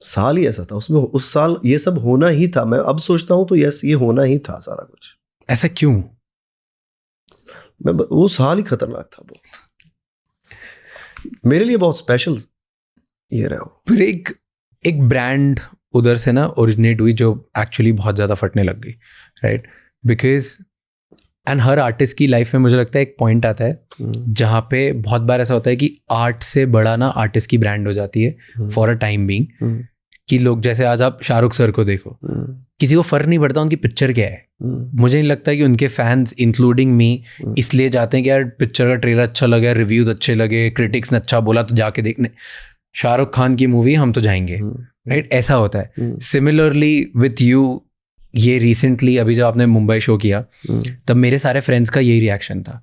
साल ही ऐसा था, उसमें उस साल ये सब होना ही था. मैं अब सोचता हूँ तो यस, ये होना ही था सारा कुछ. ऐसा क्यों? वो साल ही खतरनाक था. वो मेरे लिए बहुत स्पेशल ये रहा. फिर एक ब्रांड उधर से ना ओरिजिनेट हुई जो एक्चुअली बहुत ज़्यादा फटने लग गई, right? Because and her artist की लाइफ में मुझे लगता है एक पॉइंट आता है जहाँ पे बहुत बार ऐसा होता है कि आर्ट से बड़ा ना आर्टिस्ट की ब्रांड हो जाती है फॉर अ टाइम बीइंग. कि लोग, जैसे आज आप शाहरुख सर को देखो, किसी को फर्क नहीं पड़ता उनकी पिक्चर क्या है. मुझे नहीं लगता कि उनके फैंस इंक्लूडिंग मी इसलिए जाते हैं कि यार पिक्चर का ट्रेलर अच्छा लगा, रिव्यूज अच्छे लगे, क्रिटिक्स ने अच्छा बोला तो जाके देखने. शाहरुख खान की मूवी हम तो जाएंगे, राइट? ऐसा होता है. सिमिलरली विथ यू, ये रिसेंटली अभी जब आपने मुंबई शो किया तब मेरे सारे फ्रेंड्स का यही रिएक्शन था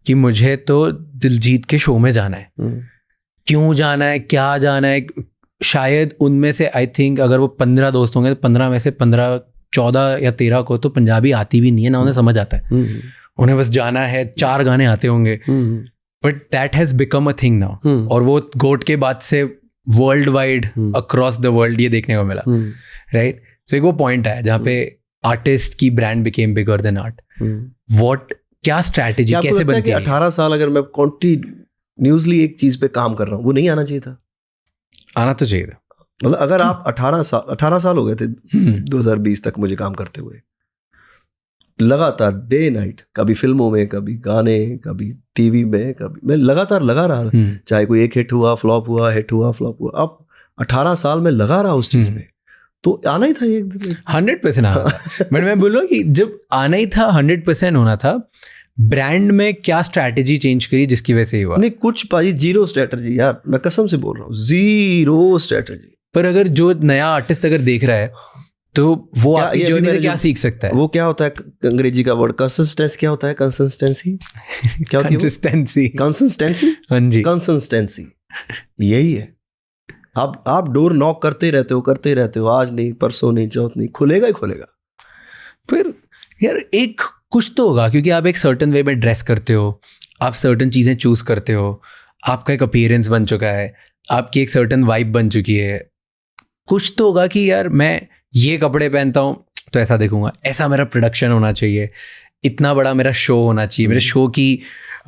कि मुझे तो दिलजीत के शो में जाना है. क्यों जाना है, क्या जाना है? शायद उनमें से आई थिंक अगर वो 15 दोस्त होंगे तो 15 में से 14 या 13 को तो पंजाबी आती भी नहीं है ना, उन्हें समझ आता है. उन्हें बस जाना है, 4 गाने आते होंगे, but that has become a thing now. और वो गोट के बाद से world wide across the world ये देखने को मिला, राइट? सो एक वो पॉइंट आया जहाँ पे आर्टिस्ट की brand became bigger than art. What, क्या स्ट्रैटेजी कैसे बनती है? 18 साल अगर मैं कंटिन्यूअसली एक चीज पे काम कर रहा हूँ, वो नहीं आना चाहिए था? आना तो चाहिए था। मतलब अगर आप 18 साल हो गए थे 2020 तक मुझे काम करते हुए, लगातार डे नाइट, कभी फिल्मों में, कभी गाने, कभी टीवी में, कभी मैं लगातार लगा रहा, चाहे कोई एक हिट हुआ, फ्लॉप हुआ, हिट हुआ, फ्लॉप हुआ। अब 18 साल में लगा रहा उस चीज में, तो आना ही था एक दिन। 100% आना था। बट मैं बोलूँ कि जब आना ही था, 100% होना था, ब्रांड में क्या स्ट्रैटेजी चेंज करी जिसकी वजह से हुआ? नहीं कुछ भाई, जीरो स्ट्रैटेजी यार, मैं कसम से बोल रहा हूँ, जीरो स्ट्रैटेजी। पर अगर जो नया आर्टिस्ट अगर देख रहा है तो वो आपकी जर्नी से क्या सीख सकता है? वो क्या होता है अंग्रेजी का वर्ड कंसिस्टेंसी, क्या होता है कंसिस्टेंसी? क्या होती है? कंसिस्टेंसी। हाँ जी, कंसिस्टेंसी यही है। आप डोर नॉक करते रहते हो, आज नहीं, परसों नहीं, चौथ नहीं, खुलेगा ही खुलेगा। फिर यार एक कुछ तो होगा, क्योंकि आप एक सर्टन वे में ड्रेस करते हो, आप सर्टन चीज़ें चूज करते हो, आपका एक अपीयरेंस बन चुका है, आपकी एक सर्टन वाइब बन चुकी है। कुछ तो होगा कि यार मैं ये कपड़े पहनता हूँ तो ऐसा देखूंगा, ऐसा मेरा प्रोडक्शन होना चाहिए, इतना बड़ा मेरा शो होना चाहिए, मेरे शो की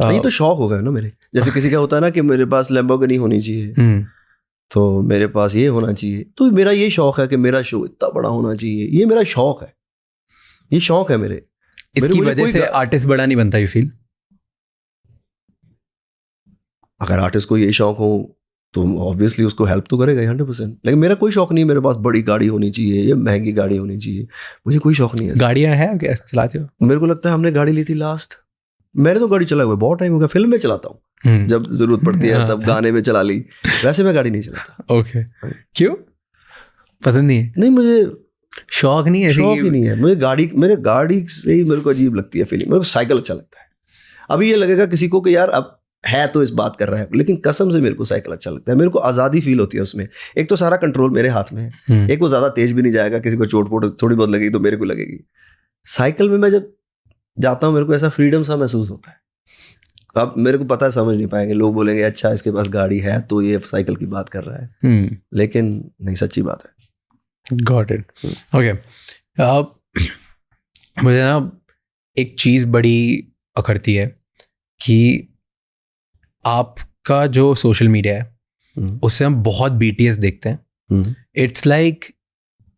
ये तो शौक हो गया ना मेरे। जैसे किसी का होता है ना कि मेरे पास लैम्बोर्गिनी होनी चाहिए, तो मेरे पास ये होना चाहिए, तो मेरा ये शौक है कि मेरा शो इतना बड़ा होना चाहिए। ये मेरा शौक है, ये शौक है मेरे। इसकी वजह से आर्टिस्ट बड़ा नहीं बनता, यू फील? अगर आर्टिस्ट को ये शौक हो तो ऑब्वियसली उसको हेल्प तो करेगा 100%। लेकिन मेरा कोई शौक नहीं है मेरे पास बड़ी गाड़ी होनी चाहिए या महंगी गाड़ी होनी चाहिए, मुझे कोई शौक नहीं है। गाड़ियाँ हैं क्या चलाते हो? मेरे को लगता है हमने गाड़ी ली थी लास्ट, मैंने तो गाड़ी चलाए हुए बहुत टाइम हो गया, फिल्म में चलाता हूँ जब जरूरत पड़ती है, तब गाने में चला ली, वैसे मैं गाड़ी नहीं चलाता। ओके, क्यों? पसंद नहीं है? नहीं, मुझे शौक नहीं है, शौक ही नहीं है मुझे गाड़ी। मेरे गाड़ी से ही मेरे को अजीब लगती है फीलिंग। मेरे को साइकिल अच्छा लगता है। अभी ये लगेगा किसी को कि यार अब है तो इस बात कर रहा है, लेकिन कसम से मेरे को साइकिल अच्छा लगता है। मेरे को आज़ादी फील होती है उसमें। एक तो सारा कंट्रोल मेरे हाथ में है, एक वो ज़्यादा तेज भी नहीं जाएगा, किसी को चोट पोट थोड़ी बहुत लगेगी तो मेरे को लगेगी। साइकिल में मैं जब जाता हूँ मेरे को ऐसा फ्रीडम सा महसूस होता है। अब मेरे को पता है समझ नहीं पाएंगे, लोग बोलेंगे अच्छा इसके पास गाड़ी है तो ये साइकिल की बात कर रहा है, लेकिन नहीं, सच्ची बात है। Got it. ओके, मुझे ना एक चीज़ बड़ी अखरती है कि आपका जो सोशल मीडिया है उससे हम बहुत BTS देखते हैं। It's like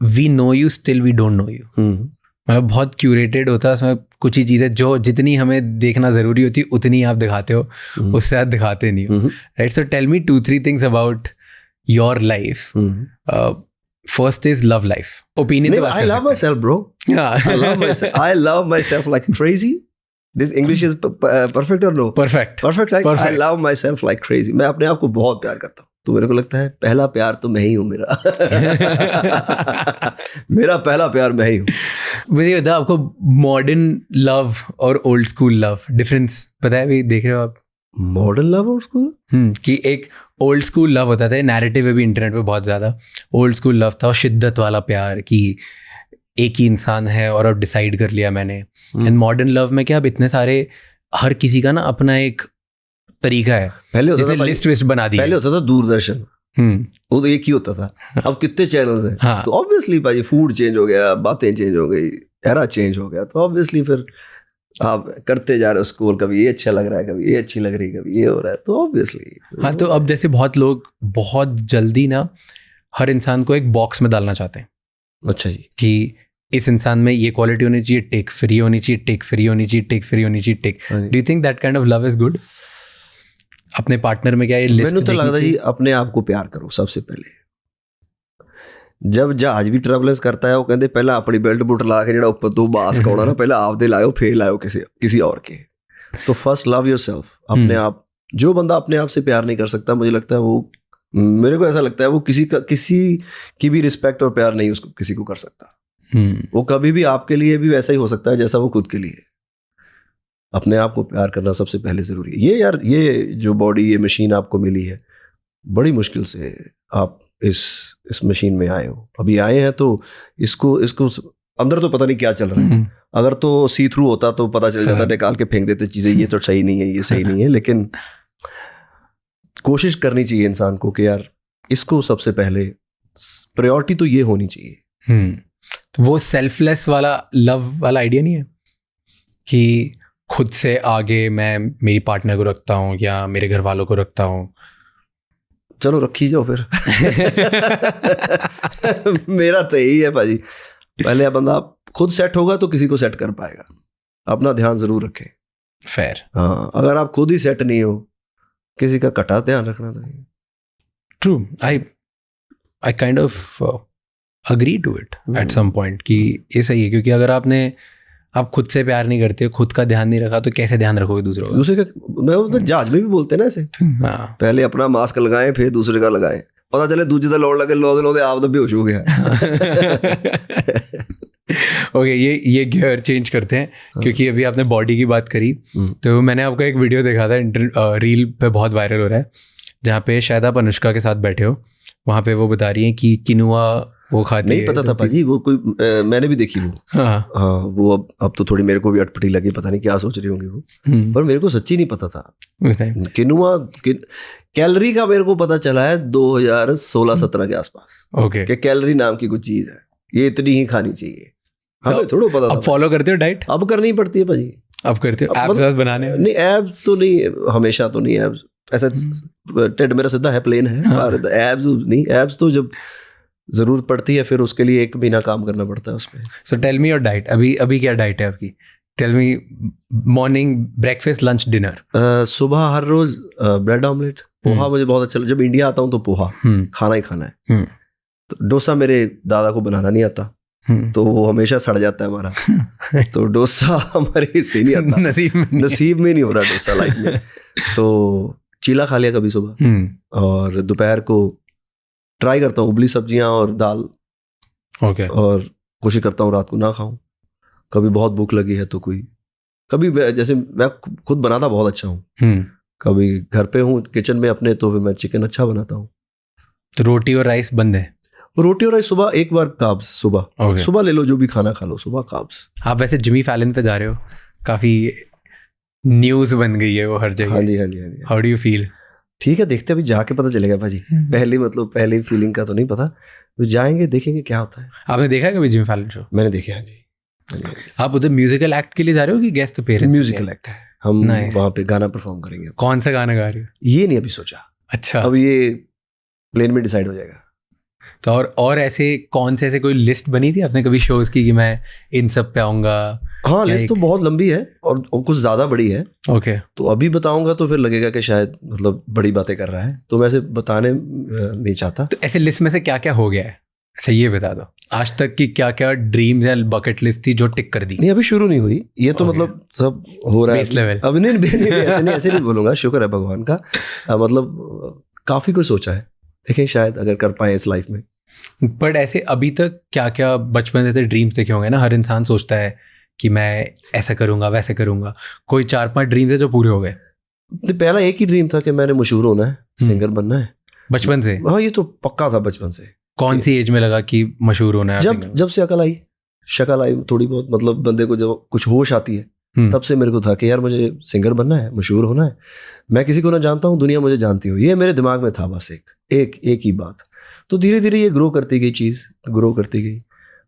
we know you still we don't know you. मतलब बहुत क्यूरेटेड होता है उसमें, कुछ ही चीज़ें जो जितनी हमें देखना ज़रूरी होती है उतनी आप दिखाते हो, उससे आप दिखाते नहीं हो, right? So tell me 2-3 things about your life. First is love life, opinion. I love myself, bro. Yeah. I love myself. I love myself like crazy. This English is perfect or no? Perfect. Like I love myself like crazy. मैं अपने आप को बहुत प्यार करता हूँ। तो मेरे को लगता है पहला प्यार तो मैं ही हूँ मेरा। मेरा पहला प्यार मैं ही हूँ। मुझे बता, आपको मॉडर्न लव और ओल्ड स्कूल लव डिफरेंस पता है? भी देख रहे हो आप मॉडर्न लव और स्कूल? कि एक ओल्ड स्कूल लव होता था, नैरेटिव है भी इंटरनेट पे बहुत ज़्यादा। ओल्ड स्कूल लव था और शिद्दत वाला प्यार, कि एक ही इंसान है और अब डिसाइड कर लिया मैंने। एंड मॉडर्न लव में क्या, अब इतने सारे, हर किसी का ना अपना एक तरीका है। पहले होता था लिस्ट विस्ट बना दी। पहले होता था दूरदर्शन, वो तो एक ही होता था। अब कितने चैनल्स हैं। हाँ। तो ऑब्वियसली भाई फूड चेंज हो गया, बातें चेंज हो गई, एरा चेंज हो गया, तो ऑब्वियसली फिर आप करते जा रहे हो स्कोर, कभी ये अच्छा लग रहा है, कभी ये अच्छी लग रही है, कभी ये हो रहा है, तो ऑब्वियसली। हाँ, तो अब जैसे बहुत लोग बहुत जल्दी ना हर इंसान को एक बॉक्स में डालना चाहते हैं। अच्छा जी, कि इस इंसान में ये क्वालिटी होनी चाहिए, टेक फ्री होनी चाहिए, टेक फ्री होनी चाहिए, टेक फ्री होनी चाहिए, tech. Do you think that kind of love is good? अपने पार्टनर में क्या ये लिस्ट? मैंने तो लगता है अपने आप को प्यार करो सबसे पहले। जब जहाज भी ट्रैवलर्स करता है वो कहते पहला अपनी बेल्ट बुट ला के जो ऊपर तो बास कौड़ा ना, पहले आपदे लाओ फिर लाओ किसी और के। तो फर्स्ट लव योरसेल्फ, अपने आप। जो बंदा अपने आप से प्यार नहीं कर सकता, मुझे लगता है वो, मेरे को ऐसा लगता है वो किसी की भी रिस्पेक्ट और प्यार नहीं उसको किसी को कर सकता। वो कभी भी आपके लिए भी वैसा ही हो सकता है जैसा वो खुद के लिए। अपने आप को प्यार करना सबसे पहले जरूरी है। ये यार, ये जो बॉडी, ये मशीन आपको मिली है, बड़ी मुश्किल से आप इस मशीन में आए हो। अभी आए हैं तो इसको अंदर तो पता नहीं क्या चल रहा है। अगर तो सी थ्रू होता तो पता चल जाता, निकाल के फेंक देते चीजें, ये तो सही नहीं है, ये सही नहीं है। लेकिन कोशिश करनी चाहिए इंसान को कि यार इसको सबसे पहले प्रायोरिटी तो ये होनी चाहिए। तो वो सेल्फलेस वाला लव वाला आइडिया नहीं है कि खुद से आगे मैं मेरी पार्टनर को रखता हूँ या मेरे घर वालों को रखता हूँ? चलो रखी जाओ फिर। मेरा तो यही है भाजी, पहले बंदा खुद सेट होगा तो किसी को सेट कर पाएगा। अपना ध्यान जरूर रखें। फेयर। हाँ, अगर आप खुद ही सेट नहीं हो, किसी का कटा ध्यान रखना तो। True, I kind of agree to it at some point कि ये सही है, क्योंकि अगर आप खुद से प्यार नहीं करते, खुद का ध्यान नहीं रखा, तो कैसे ध्यान रखोगे दूसरों का? दूसरे का मैं उधर जहाज में भी बोलते हैं ना ऐसे। हाँ। पहले अपना मास्क लगाएं फिर दूसरे का लगाएं, पता चले दूसरे का लौड़ लगे लोदे आप तो बेहोश हो गया। ओके, ये गियर चेंज करते हैं। हाँ। क्योंकि अभी आपने बॉडी की बात करी, तो मैंने आपका एक वीडियो देखा था, रील पे बहुत वायरल हो रहा है, जहाँ पे शायद आप अनुष्का के साथ बैठे हो, वहाँ पे वो बता रही हैं कि किनुआ वो खाती नहीं पता था भाजी वो कोई मैंने भी देखी वो। हाँ वो अब तो थोड़ी मेरे को भी अटपटी लगी, पता नहीं क्या सोच रही होंगी वो, पर मेरे को सच्ची नहीं पता था किनुआ कैलोरी का मेरे को पता चला है 2016-17 के आसपास। ओके, कि कैलोरी नाम की कुछ चीज है, ये इतनी ही खानी चाहिए। हमें थोड़ा पता था। अब फॉलो करते हो डाइट? अब करनी पड़ती है भाजी। अब करते हो एब्स बनाने? नहीं एब्स तो नहीं, हमेशा तो नहीं एब्स, ऐसा टेड मेरा सीधा है, प्लेन है, एब्स नहीं। एब्स तो जब जरूरत पड़ती है फिर उसके लिए 1 महीना काम करना पड़ता है उसमें। So tell me your diet, अभी क्या डाइट है आपकी? Tell me morning breakfast, lunch, dinner. सुबह हर रोज ब्रेड ऑमलेट, पोहा मुझे बहुत अच्छा। जब इंडिया आता हूँ तो पोहा खाना ही खाना है। तो डोसा मेरे दादा को बनाना नहीं आता, तो वो हमेशा सड़ जाता है हमारा। तो डोसा हमारे हिस्से नहीं आता, नसीब में नहीं हो रहा डोसा लाइफ में। तो चीला खा लिया कभी सुबह, और दोपहर को ट्राई करता हूँ उबली सब्जियां और दाल। ओके। और कोशिश करता हूँ रात को ना खाऊं। कभी बहुत भूख लगी है तो कभी जैसे मैं खुद बनाता बहुत अच्छा हूँ, कभी घर पे हूँ किचन में अपने, तो फिर मैं चिकन अच्छा बनाता हूँ। तो रोटी और राइस बंद है? रोटी और राइस सुबह एक बार, काब्स सुबह। सुबह ले लो, जो भी खाना खा लो सुबह काब्स। आप वैसे जिमी फैलन पे जा रहे हो, काफी न्यूज बन गई है वो हर जगह। हाँ जी। How do you feel? ठीक है, देखते अभी जाके पता चलेगा भाजी। पहली फीलिंग का तो नहीं पता, तो जाएंगे देखेंगे क्या होता है। आपने देखा है कभी जिमी फैलन शो? मैंने देखा है जी। आप उधर म्यूजिकल एक्ट के लिए जा रहे हो कि गेस्ट अपीयरेंस? म्यूजिकल एक्ट है, हम वहाँ पे गाना परफॉर्म करेंगे। कौन सा गाना गा रहे हो? ये नहीं अभी सोचा। अच्छा, अब ये प्लेन में डिसाइड हो जाएगा। तो और ऐसे कौन से, ऐसे कोई लिस्ट बनी थी आपने कभी शोज की कि मैं इन सब पे आऊंगा? हाँ, लिस्ट तो बहुत लंबी है और कुछ ज्यादा बड़ी है। ओके। तो अभी बताऊंगा तो फिर लगेगा कि शायद मतलब बड़ी बातें कर रहा है, तो मैं ऐसे बताने नहीं चाहता। तो ऐसे लिस्ट में से क्या क्या हो गया है? अच्छा ये बता दो, आज तक की क्या क्या ड्रीम्स या बकेट लिस्ट थी जो टिक कर दी? नहीं अभी शुरू नहीं हुई ये तो, मतलब सब हो रहा है बेस लेवल। अब नहीं ऐसे नहीं बोलूंगा, शुक्र है भगवान का। मतलब काफी कुछ सोचा है, देखें शायद अगर कर पाए इस लाइफ में। बट ऐसे अभी तक क्या क्या बचपन से ड्रीम्स देखे होंगे ना, हर इंसान सोचता है कि मैं ऐसा करूंगा वैसे करूंगा। कोई 4-5 ड्रीम्स है जो पूरे हो गए? पहला एक ही ड्रीम था कि मैंने मशहूर होना है, सिंगर बनना है, बचपन से। हाँ ये तो पक्का था बचपन से। कौन सी एज में लगा कि मशहूर होना है? जब से शक्ल आई थोड़ी बहुत, मतलब बंदे को जब कुछ होश आती है तब से मेरे को था कि यार मुझे सिंगर बनना है, मशहूर होना है। मैं किसी को ना जानता हूँ, दुनिया मुझे जानती हो, ये मेरे दिमाग में था बस एक ही बात। तो धीरे धीरे ये ग्रो करती गई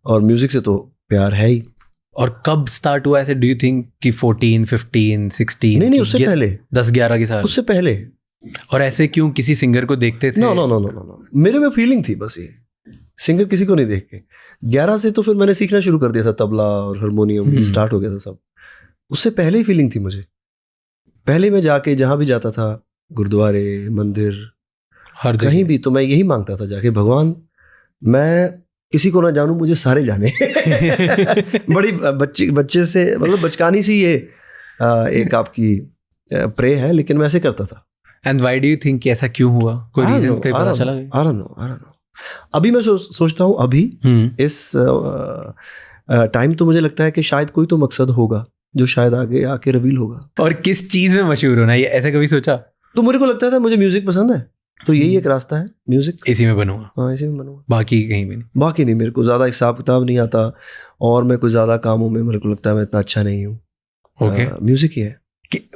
और म्यूजिक से तो प्यार है ही। और कब स्टार्ट हुआ ऐसे, डू यू थिंक कि 14, 15, 16? नहीं उससे पहले, 10-11 की साल उससे पहले। और ऐसे क्यों किसी सिंगर को देखते थे? नो, मेरे में फीलिंग थी बस, ये सिंगर किसी को नहीं देख के। 11 से तो फिर मैंने सीखना शुरू कर दिया था, तबला और हारमोनियम स्टार्ट हो गया था सब। उससे पहले ही फीलिंग थी मुझे। पहले मैं जाके जहाँ भी जाता था, गुरुद्वारे, मंदिर, हर कहीं भी, तो मैं यही मांगता था जाके, भगवान मैं किसी को ना जानूं, मुझे सारे जाने। बड़ी बच्चे से, मतलब बचकानी सी ये एक आपकी प्रे है, लेकिन मैं ऐसे करता था। And why do you think कि ऐसा क्यों हुआ? कोई रीजन पे पता चला? I don't know. अभी मैं सोचता हूँ, अभी इस टाइम तो मुझे लगता है कि शायद कोई तो मकसद होगा जो शायद आगे आके रिवील होगा। और किस चीज में मशहूर होना, ये ऐसा कभी सोचा? तो मेरे को लगता था मुझे म्यूजिक पसंद है, तो यही एक रास्ता है, म्यूजिक। इसी में बनूंगा। हाँ, इसी में बनूंगा, बाकी कहीं भी नहीं। बाकी नहीं, मेरे को ज़्यादा हिसाब किताब नहीं आता, और मैं कुछ ज़्यादा कामों में मेरे को लगता है मैं इतना अच्छा नहीं हूँ। ओके, म्यूजिक ही है।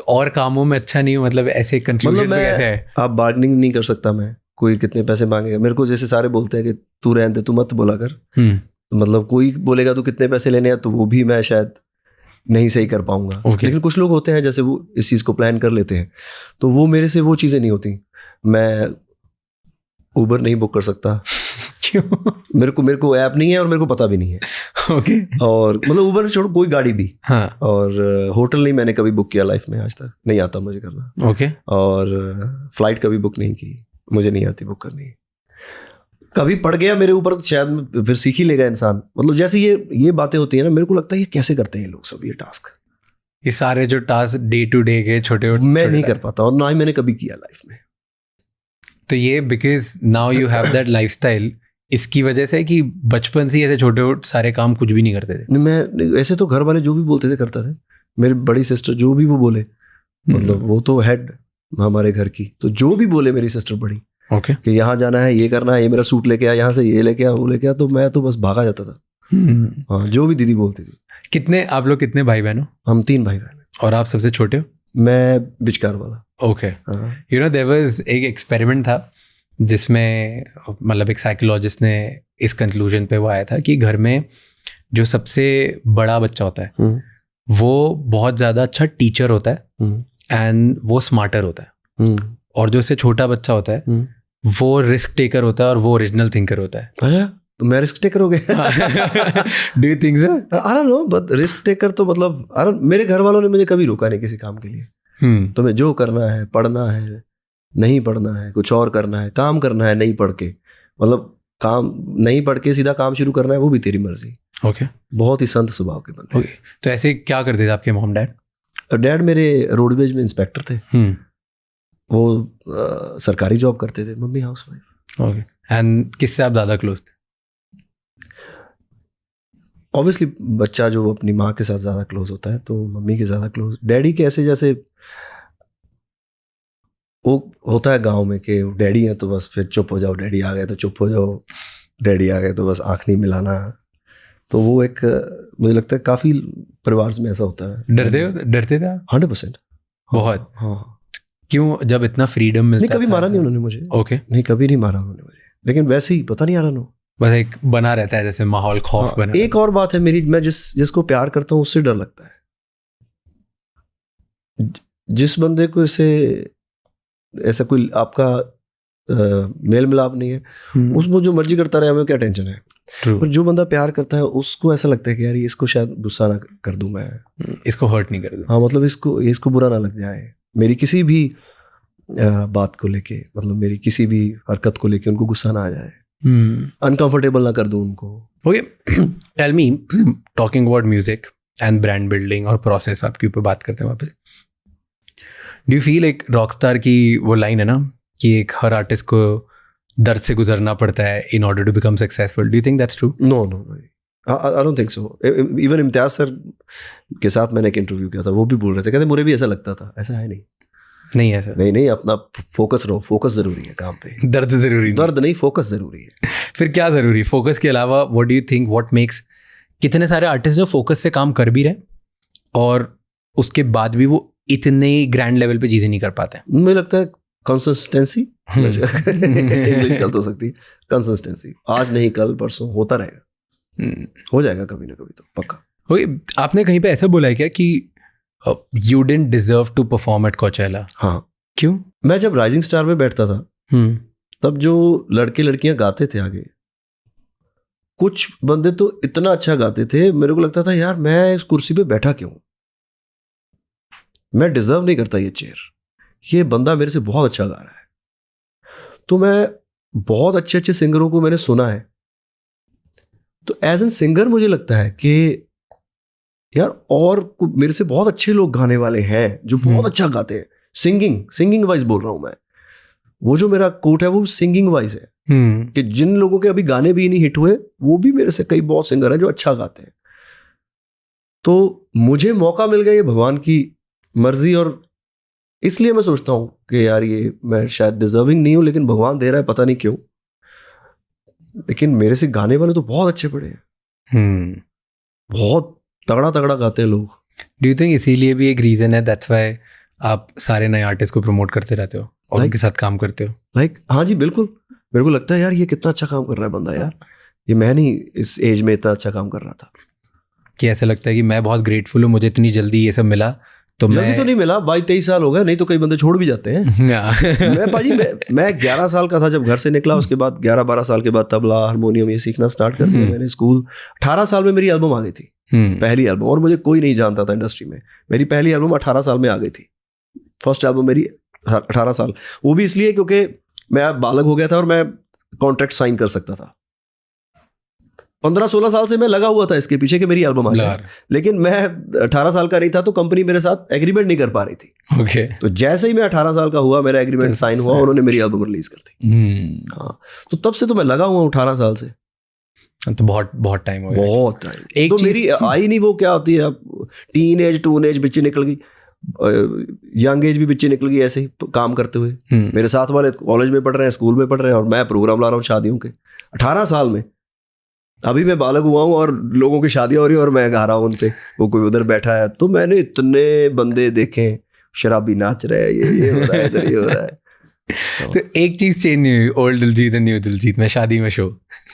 और कामों में अच्छा नहीं हूँ मतलब ऐसे कंक्लूजन मतलब पे कैसे है? आप बार्गेनिंग नहीं कर सकता मैं, कोई कितने पैसे मांगेगा मेरे को, जैसे सारे बोलते हैं कि तू रहने दे, तू मत बोला कर। तो मतलब कोई बोलेगा तू कितने पैसे लेने हैं, तो वो भी मैं शायद नहीं सही कर पाऊंगा। लेकिन कुछ लोग होते हैं जैसे वो इस चीज़ को प्लान कर लेते हैं, तो वो मेरे से वो चीज़ें नहीं होती। मैं उबर नहीं बुक कर सकता। क्यों? मेरे को ऐप नहीं है और मेरे को पता भी नहीं है। ओके। और मतलब उबर छोड़ो, कोई गाड़ी भी। हाँ। और होटल नहीं मैंने कभी बुक किया लाइफ में आज तक, नहीं आता मुझे करना। ओके। और फ्लाइट कभी बुक नहीं की, मुझे नहीं आती बुक करनी। कभी पड़ गया मेरे ऊपर, शायद फिर सीख ही लेगा इंसान। मतलब जैसे ये बातें होती है ना, मेरे को लगता है ये कैसे करते हैं ये लोग सब, ये टास्क, ये सारे जो टास्क डे टू डे के छोटे मैं नहीं कर पाता, और ना ही मैंने कभी किया लाइफ में। तो ये because now you have that lifestyle, इसकी वजह से कि बचपन से ऐसे छोटे सारे काम कुछ भी नहीं करते थे? मैं ऐसे तो घर वाले जो भी बोलते थे करता था। मेरी बड़ी सिस्टर जो भी वो बोले, मतलब वो तो हेड हमारे घर की, तो जो भी बोले मेरी सिस्टर बड़ी, ओके, कि यहाँ जाना है, ये करना है, ये मेरा सूट लेके आ, यहाँ से ये लेके आ, वो लेके आ, तो मैं तो बस भागा जाता था। हाँ, जो भी दीदी बोलती थी। कितने आप लोग, कितने भाई बहन हो? हम 3 भाई बहन। और आप सबसे छोटे हो? मैं बिचकार वाला। Okay. You know there was एक एक्सपेरिमेंट था जिसमें मतलब एक साइकोलॉजिस्ट ने इस कंक्लूजन पे वो आया था कि घर में जो सबसे बड़ा बच्चा होता है वो बहुत ज़्यादा अच्छा टीचर होता है एंड वो स्मार्टर होता है, और जो उससे छोटा बच्चा होता है वो रिस्क टेकर होता है और वो ओरिजिनल थिंकर होता है। अच्छा, तो मैं रिस्क टेकर हो गया। Do you think so? I don't know, but risk taker तो मतलब मेरे घर वालों ने मुझे कभी रोका नहीं किसी काम के लिए। तुम्हें जो करना है, पढ़ना है, नहीं पढ़ना है, कुछ और करना है, काम करना है नहीं पढ़ के, मतलब काम नहीं पढ़ के सीधा काम शुरू करना है, वो भी तेरी मर्जी। ओके। बहुत ही संत स्वभाव के बंदे। ओके। तो ऐसे क्या करते थे आपके मॉम डैड? डैड मेरे रोडवेज में इंस्पेक्टर थे। वो सरकारी जॉब करते थे, मम्मी हाउसवाइफ। ओके। एंड किससे आप ज़्यादा क्लोज थे? ऑब्वियसली बच्चा जो अपनी माँ के साथ ज़्यादा क्लोज होता है, तो मम्मी के ज़्यादा क्लोज। डैडी के ऐसे जैसे वो होता है गांव में कि डैडी है तो बस फिर चुप हो जाओ, डैडी आ गए तो चुप हो जाओ, डैडी आ गए तो बस आँख नहीं मिलाना। तो वो एक मुझे लगता है काफ़ी परिवार में ऐसा होता है। डरते थे आप? 100%। बहुत। हाँ। क्यों? जब इतना फ्रीडम मिलता नहीं, कभी मारा नहीं उन्होंने मुझे। ओके। नहीं, कभी नहीं मारा उन्होंने मुझे, लेकिन वैसे ही पता नहीं आ रहा, बस एक बना रहता है जैसे माहौल, खौफ बना। एक और बात है मेरी, मैं जिसको प्यार करता हूँ उससे डर लगता है। जिस बंदे को ऐसा कोई आपका मेल मिलाप नहीं है, उसको जो मर्जी करता रहे, हमें क्या टेंशन है। और जो बंदा प्यार करता है उसको ऐसा लगता है कि यार इसको शायद गुस्सा ना कर दूं मैं, इसको हर्ट नहीं कर दूं। हाँ, मतलब इसको बुरा ना लग जाए, मेरी किसी भी बात को लेके, मतलब मेरी किसी भी हरकत को लेके उनको गुस्सा ना आ जाए, अनकंफर्टेबल ना कर दूं उनको। Okay, tell me, talking about music and brand building और प्रोसेस आपके ऊपर बात करते हैं वापस। डू यू फील एक रॉकस्टार की वो लाइन है ना कि एक हर आर्टिस्ट को दर्द से गुजरना पड़ता है in order to become successful? Do you think that's true? No, I don't think so. Even Imtiaz sir के साथ मैंने एक इंटरव्यू किया था, वो भी बोल रहे थे, कहते मुझे भी ऐसा लगता था। ऐसा है नहीं है सर। नहीं, अपना फोकस रहो, फोकस जरूरी है काम पे। दर्द जरूरी, दर्द नहीं, फोकस जरूरी है। फिर क्या जरूरी? फोकस के अलावा what do you think, what makes कितने सारे आर्टिस्ट जो फोकस से काम कर भी रहे और उसके बाद भी वो इतने ग्रैंड लेवल पे चीजें नहीं कर पाते? मुझे लगता है कंसिस्टेंसी। इंग्लिश गलत हो सकती है। कंसिस्टेंसी, आज नहीं कल परसों होता रहेगा, हो जाएगा कभी ना कभी तो पक्का। ओके, आपने कहीं पे ऐसा बोला है क्या कि you didn't deserve to perform at Coachella? हाँ। क्यों? मैं जब राइजिंग स्टार में बैठता था तब जो लड़के लड़कियां गाते थे आगे, कुछ बंदे तो इतना अच्छा गाते थे, मेरे को लगता था यार मैं इस कुर्सी पे बैठा क्यों, मैं डिजर्व नहीं करता ये चेयर, ये बंदा मेरे से बहुत अच्छा गा रहा है। तो मैं बहुत अच्छे अच्छे सिंगरों को मैंने सुना है, तो एज एन सिंगर मुझे लगता है कि यार और मेरे से बहुत अच्छे लोग गाने वाले हैं जो बहुत अच्छा गाते हैं। सिंगिंग वाइज बोल रहा हूं मैं, वो जो मेरा कोट है वो सिंगिंग वाइज है कि जिन लोगों के अभी गाने भी नहीं हिट हुए वो भी मेरे से कई बहुत सिंगर हैं जो अच्छा गाते हैं। तो मुझे मौका मिल गया, ये भगवान की मर्जी और इसलिए मैं सोचता हूँ कि यार ये मैं शायद डिजर्विंग नहीं हूँ, लेकिन भगवान दे रहा है, पता नहीं क्यों। लेकिन मेरे से गाने वाले तो बहुत अच्छे पड़े हैं, बहुत तगड़ा तगड़ा गाते हैं लोग। डू यू थिंक इसीलिए भी एक रीजन है दैट्स व्हाई आप सारे नए आर्टिस्ट को प्रमोट करते रहते हो और उनके साथ काम करते हो? हाँ जी, बिल्कुल। मेरे को लगता है यार ये कितना अच्छा काम कर रहा है बंदा, यार ये मैं नहीं इस एज में इतना अच्छा काम कर रहा था। कि ऐसा लगता है कि मैं बहुत ग्रेटफुल हूँ, मुझे इतनी जल्दी ये सब मिला। तो जल्दी तो नहीं मिला, 22-23 साल हो गए, नहीं तो कई बंदे छोड़ भी जाते हैं। मैं पाजी मैं 11 साल का था जब घर से निकला, उसके बाद 11-12 साल के बाद तबला हारमोनियम ये सीखना स्टार्ट कर दिया मैंने। स्कूल 18 साल में मेरी एल्बम आ गई थी, पहली एल्बम, और मुझे कोई नहीं जानता था इंडस्ट्री में। मेरी पहली एल्बम 18 साल में आ गई थी, फर्स्ट एल्बम मेरी 18 साल। वो भी इसलिए क्योंकि मैं बालक हो गया था और मैं कॉन्ट्रैक्ट साइन कर सकता था। 15-16 साल से मैं लगा हुआ था इसके पीछे कि मेरी एल्बम आ जाए, लेकिन मैं 18 साल का नहीं था, तो कंपनी मेरे साथ एग्रीमेंट नहीं कर पा रही थी। तो जैसे ही मैं 18 साल का हुआ, मेरा एग्रीमेंट साइन हुआ, उन्होंने मेरी एल्बम रिलीज कर दी। हाँ, तो तब से तो मैं लगा हुआ 18 साल से। तो बहुत टाइम हो गया, बहुत टाइम। एक तो मेरी आई नहीं, वो क्या होती है, अब टीन एज टून एज बिच्चे निकल गई, यंग एज भी बिच्चे निकल गई, ऐसे ही काम करते हुए। मेरे साथ वाले कॉलेज में पढ़ रहे हैं, स्कूल में पढ़ रहे हैं, और मैं प्रोग्राम ला रहा हूँ शादियों के 18 साल में। अभी मैं बालक हुआ हूँ और लोगों की शादियां हो रही है और मैं गा रहा हूँ उन पे, वो कोई उधर बैठा है। तो मैंने इतने बंदे देखे, शराबी नाच रहे हैं, ये हो रहा है, इधर ये हो रहा है। तो एक चीज चेंज नहीं हुई, old Diljit and new Diljit में शादी में show,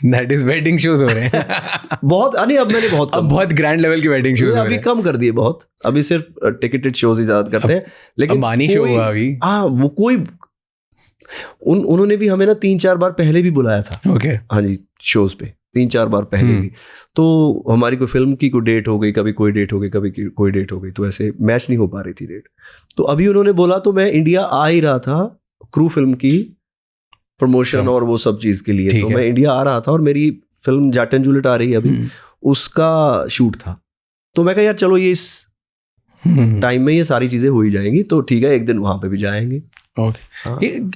that is wedding shows हो रहे हैं। बहुत अब मैंने बहुत ग्रैंड लेवल की वेडिंग शोज अभी कम कर दिए बहुत, अभी सिर्फ टिकटेड शोज ही ज्यादा करते हैं। लेकिन मानी शो हुआ अभी, हाँ, वो कोई उन्होंने भी हमें ना 3-4 बार पहले भी बुलाया था। ओके, हाँ जी, शोज पे 3-4 बार पहले भी। तो हमारी कोई फिल्म की कोई डेट हो गई, कभी कोई डेट हो गई, कभी कोई डेट हो गई, तो ऐसे मैच नहीं हो पा रही थी डेट। तो अभी उन्होंने बोला, तो मैं इंडिया आ ही रहा था क्रू फिल्म की प्रमोशन और वो सब चीज के लिए। तो मैं इंडिया आ रहा था और मेरी फिल्म जट एंड जूलियट आ रही है अभी, उसका शूट था। तो मैं कहा यार चलो ये इस टाइम में ये सारी चीजें हो ही जाएंगी, तो ठीक है एक दिन वहां पे भी जाएंगे।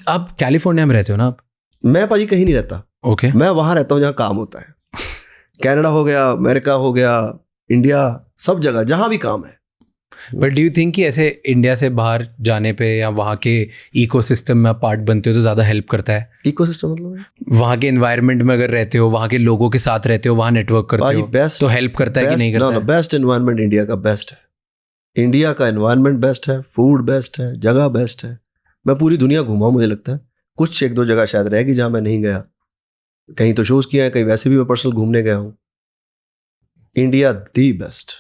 आप कैलिफोर्निया में रहते हो ना? आप? मैं पाजी कहीं नहीं रहता। ओके, मैं वहां रहता हूँ जहाँ काम होता है। कनाडा हो गया, अमेरिका हो गया, इंडिया, सब जगह जहां भी काम है। बट डू यू थिंक कि ऐसे इंडिया से बाहर जाने पे या वहाँ के इकोसिस्टम में पार्ट बनते हो तो ज़्यादा हेल्प करता है? इकोसिस्टम मतलब वहाँ के एनवायरनमेंट में अगर रहते हो, वहाँ के लोगों के साथ रहते हो, वहाँ नेटवर्क करते हो, तो हेल्प करता है कि नहीं करता है? बेस्ट एनवायरनमेंट इंडिया का बेस्ट है। इंडिया का एनवायरनमेंट बेस्ट है, फूड बेस्ट है, जगह बेस्ट है। मैं पूरी दुनिया घूमा, मुझे लगता है कुछ 1-2 जगह शायद रहेगी जहाँ मैं नहीं गया। कहीं तो शोज किया है, कहीं वैसे भी मैं पर्सनल घूमने गया हूँ। India the best.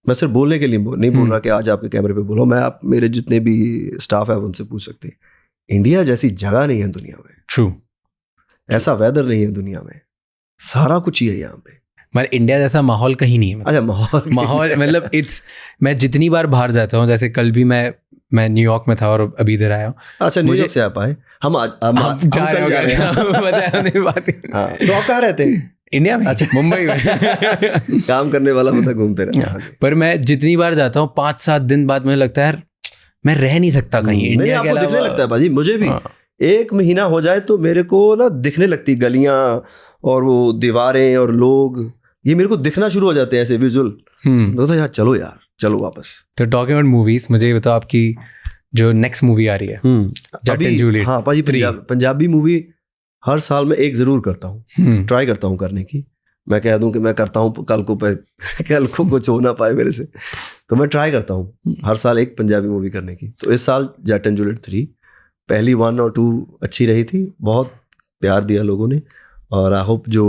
मैं सिर्फ बोलने के लिए नहीं बोल रहा कि आज आपके कैमरे पे बोलो, मैं आप मेरे जितने भी स्टाफ है उनसे पूछ सकते हैं। इंडिया जैसी जगह नहीं है दुनिया में। ट्रू, ऐसा वेदर नहीं है दुनिया में, सारा कुछ ही है यहाँ पे। मतलब इंडिया जैसा माहौल कहीं नहीं है। अच्छा, माहौल मतलब मैं जितनी बार बाहर जाता हूँ, जैसे कल भी मैं न्यूयॉर्क में था और अभी इधर आया हूँ। अच्छा, न्यूयॉर्क से आप आए? हम जा रहे हैं। तो आप कहाँ रहते हैं? इंडिया में। अच्छा, मुंबई में। काम करने वाला बंदा घूमते रहता है। पर मैं जितनी बार जाता हूँ 5-7 दिन बाद मुझे लगता है यार मैं रह नहीं सकता कहीं इंडिया के अलावा। दिखने लगता है भाजी, मुझे भी 1 महीना हो जाए तो मेरे को ना दिखने लगती गलियां और वो दीवारें और लोग, ये मेरे को दिखना शुरू हो जाते हैं ऐसे विजुअल। तो यार चलो वापस। तो टॉकिंग अबाउट मूवीज, मुझे ये बताओ आपकी जो नेक्स्ट मूवी आ रही है जट एंड जूलियट। हाँ पाजी, पंजाबी मूवी हर साल में एक जरूर करता हूँ, ट्राई करता हूँ करने की। मैं कह दूं कि मैं करता हूँ, कल को कुछ हो ना पाए मेरे से, तो मैं ट्राई करता हूँ हर साल एक पंजाबी मूवी करने की। तो इस साल जट एंड जूलियट 3, पहली 1 और 2 अच्छी रही थी, बहुत प्यार दिया लोगों ने, और आई होप जो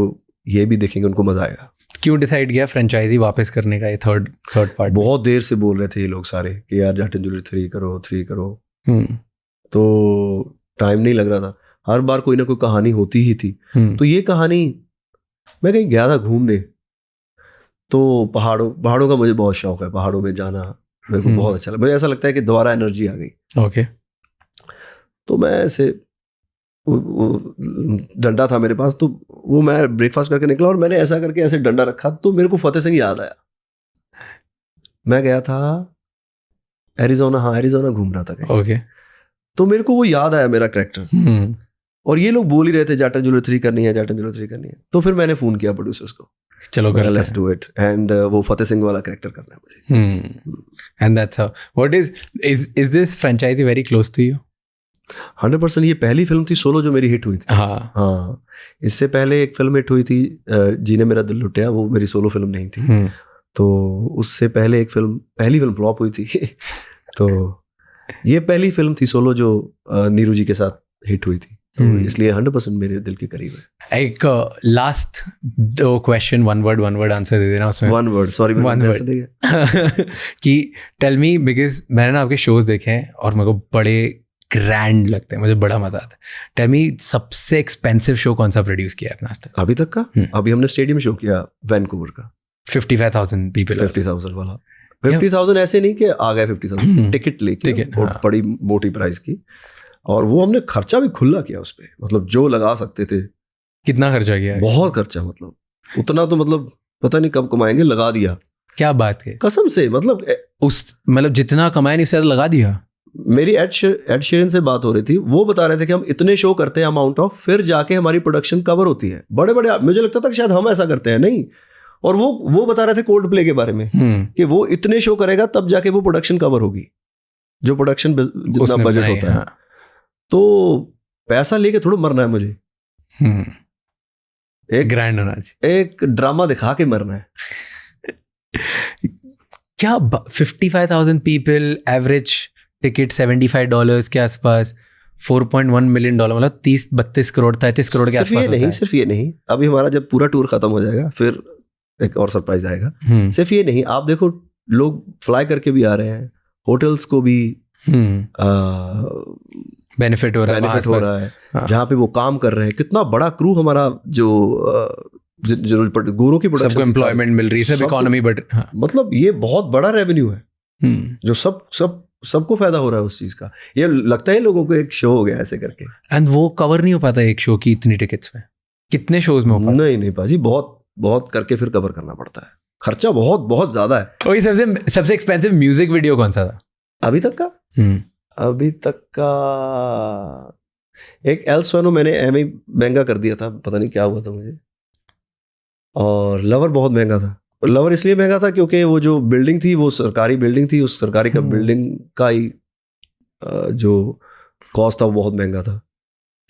ये भी देखेंगे उनको मजा आएगा। क्यों डिसाइड किया फ्रेंचाइजी वापस करने का, ये थर्ड पार्ट? बहुत देर से बोल रहे थे ये लोग सारे कि यार जट एंड जूलियट 3 करो। तो टाइम नहीं लग रहा था, हर बार कोई ना कोई कहानी होती ही थी। तो ये कहानी, मैं कहीं गया था घूमने, तो पहाड़ों का मुझे बहुत शौक है, पहाड़ों में जाना मेरे को बहुत अच्छा लगा। मुझे ऐसा लगता है कि दोबारा एनर्जी आ गई। ओके। तो मैं ऐसे वो डंडा था मेरे पास, तो वो मैं ब्रेकफास्ट करके निकला और मैंने ऐसा करके ऐसे डंडा रखा, तो मेरे को फतेह सिंह याद आया। मैं गया था एरिज़ोना घूम रहा था कहीं। ओके। तो मेरे को वो याद आया, मेरा कैरेक्टर, और ये लोग बोल ही रहे थे जट एंड जूलियट 3 करनी है, जट एंड जूलियट 3 करनी है। तो फिर मैंने फोन किया प्रोड्यूसर्स को चलो लेट्स डू इट, एंड वो फतेह सिंह वाला कैरेक्टर करना है मुझे। And that's how what is this franchise very close to you? 100%। ये पहली फिल्म थी सोलो जो मेरी हिट हुई थी। हाँ, इससे पहले एक फिल्म हिट हुई थी जीने मेरा दिल लुटिया, वो मेरी सोलो फिल्म नहीं थी। तो उससे पहले एक पहली फिल्म फ्लॉप हुई थी तो ये पहली फिल्म थी सोलो जो नीरू जी के साथ हिट हुई थी, तो इसलिए 100% मेरे दिल के करीब है। एक लास्ट दो क्वेश्चन, वन वर्ड आंसर दे देना उसमें। One word, sorry one word कि टेल मी, बिकॉज मैंने ना आपके शोज देखे हैं और मेरे को बड़े ग्रैंड लगते हैं, मुझे बड़ा मजा आता है। टेल मी, सबसे एक्सपेंसिव शो कौन सा प्रोड्यूस किया है आपने आज तक? अभी तक का? अभी हमने स्टेडियम शो किया वैनकूवर का, 55,000 पीपल। 50,000 वाला। 50,000 ऐसे नहीं कि आ गए 50,000, टिकट लेके और बड़ी मोटी प्राइस की, और वो हमने खर्चा भी खुला किया उस पे, मतलब जो लगा सकते थे। कितना खर्चा किया? बहुत खर्चा, मतलब उतना तो मतलब पता नहीं कब कमाएंगे, लगा दिया। क्या बात है, कसम से, मतलब जितना कमाया नहीं उससे लगा दिया। मेरी एड शेरन से बात हो रही थी, वो बता रहे थे कि हम इतने शो करते हैं अमाउंट ऑफ, फिर जाके हमारी प्रोडक्शन कवर होती है। बड़े बड़े, मुझे लगता था कि शायद हम ऐसा करते हैं, नहीं। और वो बता रहे थे कोल्ड प्ले के बारे में कि वो इतने शो करेगा तब जाके वो प्रोडक्शन कवर होगी, जो प्रोडक्शन जितना बजट होता है। तो पैसा लेके थोड़ा मरना है मुझे, एक ग्रैंड होना चाहिए, एक ड्रामा दिखा के मरना है। क्या 55,000 पीपल, एवरेज टिकट $75 के आसपास, $4.1 मिलियन, मतलब 30-32 करोड़ 33 करोड़ के आसपास। सिर्फ ये नहीं, अभी हमारा जब पूरा टूर खत्म हो जाएगा फिर एक और सरप्राइज आएगा। सिर्फ ये नहीं, आप देखो लोग फ्लाई करके भी आ रहे हैं, होटल्स को भी बेनिफिट हो रहा है जहाँ पे वो काम कर रहे हैं। कितना बड़ा क्रू हमारा, जो गुरु की प्रोडक्शन, सबको एम्प्लॉयमेंट मिल रही है, सब इकोनॉमी, बट मतलब ये बहुत बड़ा रेवेन्यू है जो सबको फायदा हो रहा है उस चीज का। ये लगता है लोगों को एक शो हो गया ऐसे करके, एंड वो कवर नहीं हो पाता एक शो की इतनी टिकट्स में। कितने शोज में हो पाता? नहीं पाजी, बहुत करके फिर कवर करना पड़ता है, खर्चा बहुत ज्यादा है। और सबसे एक्सपेंसिव म्यूजिक वीडियो कौन सा था अभी तक का? अभी तक का एक एल सोनो मैंने एम ही महंगा कर दिया था, पता नहीं क्या हुआ था मुझे। और लवर बहुत महंगा था। लवर इसलिए महंगा था क्योंकि वो जो बिल्डिंग थी वो सरकारी बिल्डिंग थी, उस सरकारी का बिल्डिंग का ही जो कॉस्ट था वो बहुत महंगा था।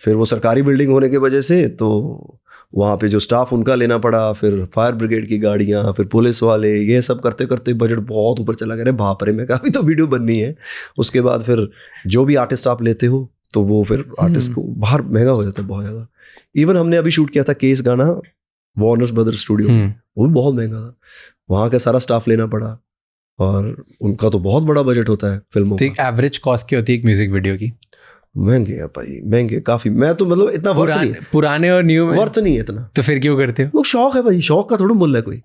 फिर वो सरकारी बिल्डिंग होने की वजह से तो वहाँ पे जो स्टाफ उनका लेना पड़ा, फिर फायर ब्रिगेड की गाड़ियाँ, फिर पुलिस वाले, ये सब करते करते बजट बहुत ऊपर चला गया। बाप रे, मैं अभी तो वीडियो बननी है। उसके बाद फिर जो भी आर्टिस्ट आप लेते हो तो वो फिर आर्टिस्ट को बाहर महंगा हो जाता है बहुत ज़्यादा। इवन हमने अभी शूट किया था केस गाना वार्नर ब्रदर्स स्टूडियो, वो भी बहुत महंगा था। वहाँ का सारा स्टाफ लेना पड़ा और उनका तो बहुत बड़ा बजट होता है फिल्मों का। एक एवरेज कॉस्ट क्या होती है एक म्यूजिक वीडियो की? महंगे है भाई, महंगे काफी। मैं तो मतलब इतना वर्थ नहीं, पुराने और न्यू में वर्थ नहीं है इतना। तो फिर क्यों करते हो? वो शौक है भाई, शौक का थोड़ा मूल्य है कोई।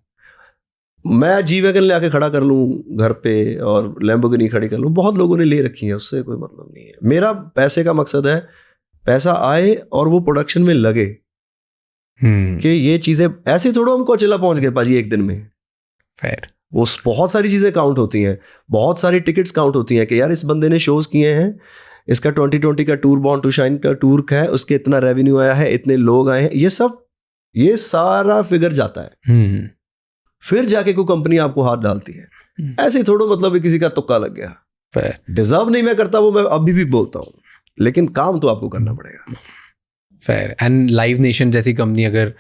मैं जी वैगन ले आके खड़ा कर लूँ घर पे और लैम्बोर्गिनी खड़ी कर लूँ, बहुत लोगों ने ले रखी है, उससे कोई मतलब नहीं है। मेरा पैसे का मकसद है पैसा आए और वो प्रोडक्शन में लगे कि ये चीजें ऐसे थोड़ा हमको अचला पहुंच गए पाजी एक दिन में। वो बहुत सारी चीजें काउंट होती हैं, बहुत सारी टिकट्स काउंट होती हैं कि यार इस बंदे ने शोज किए हैं, इसका 2020 का टूर, बॉर्न टू शाइन का टूर है, उसके इतना रेवेन्यू आया है, इतने लोग आए हैं, ये सारा फिगर जाता है। फिर जाके कोई कंपनी आपको हाथ डालती है। ऐसे थोड़ा मतलब किसी का तुक्का लग गया, डिजर्व नहीं मैं करता, वो मैं अभी भी बोलता हूँ, लेकिन काम तो आपको करना पड़ेगा। फेयर। एंड लाइव नेशन जैसी कंपनी अगर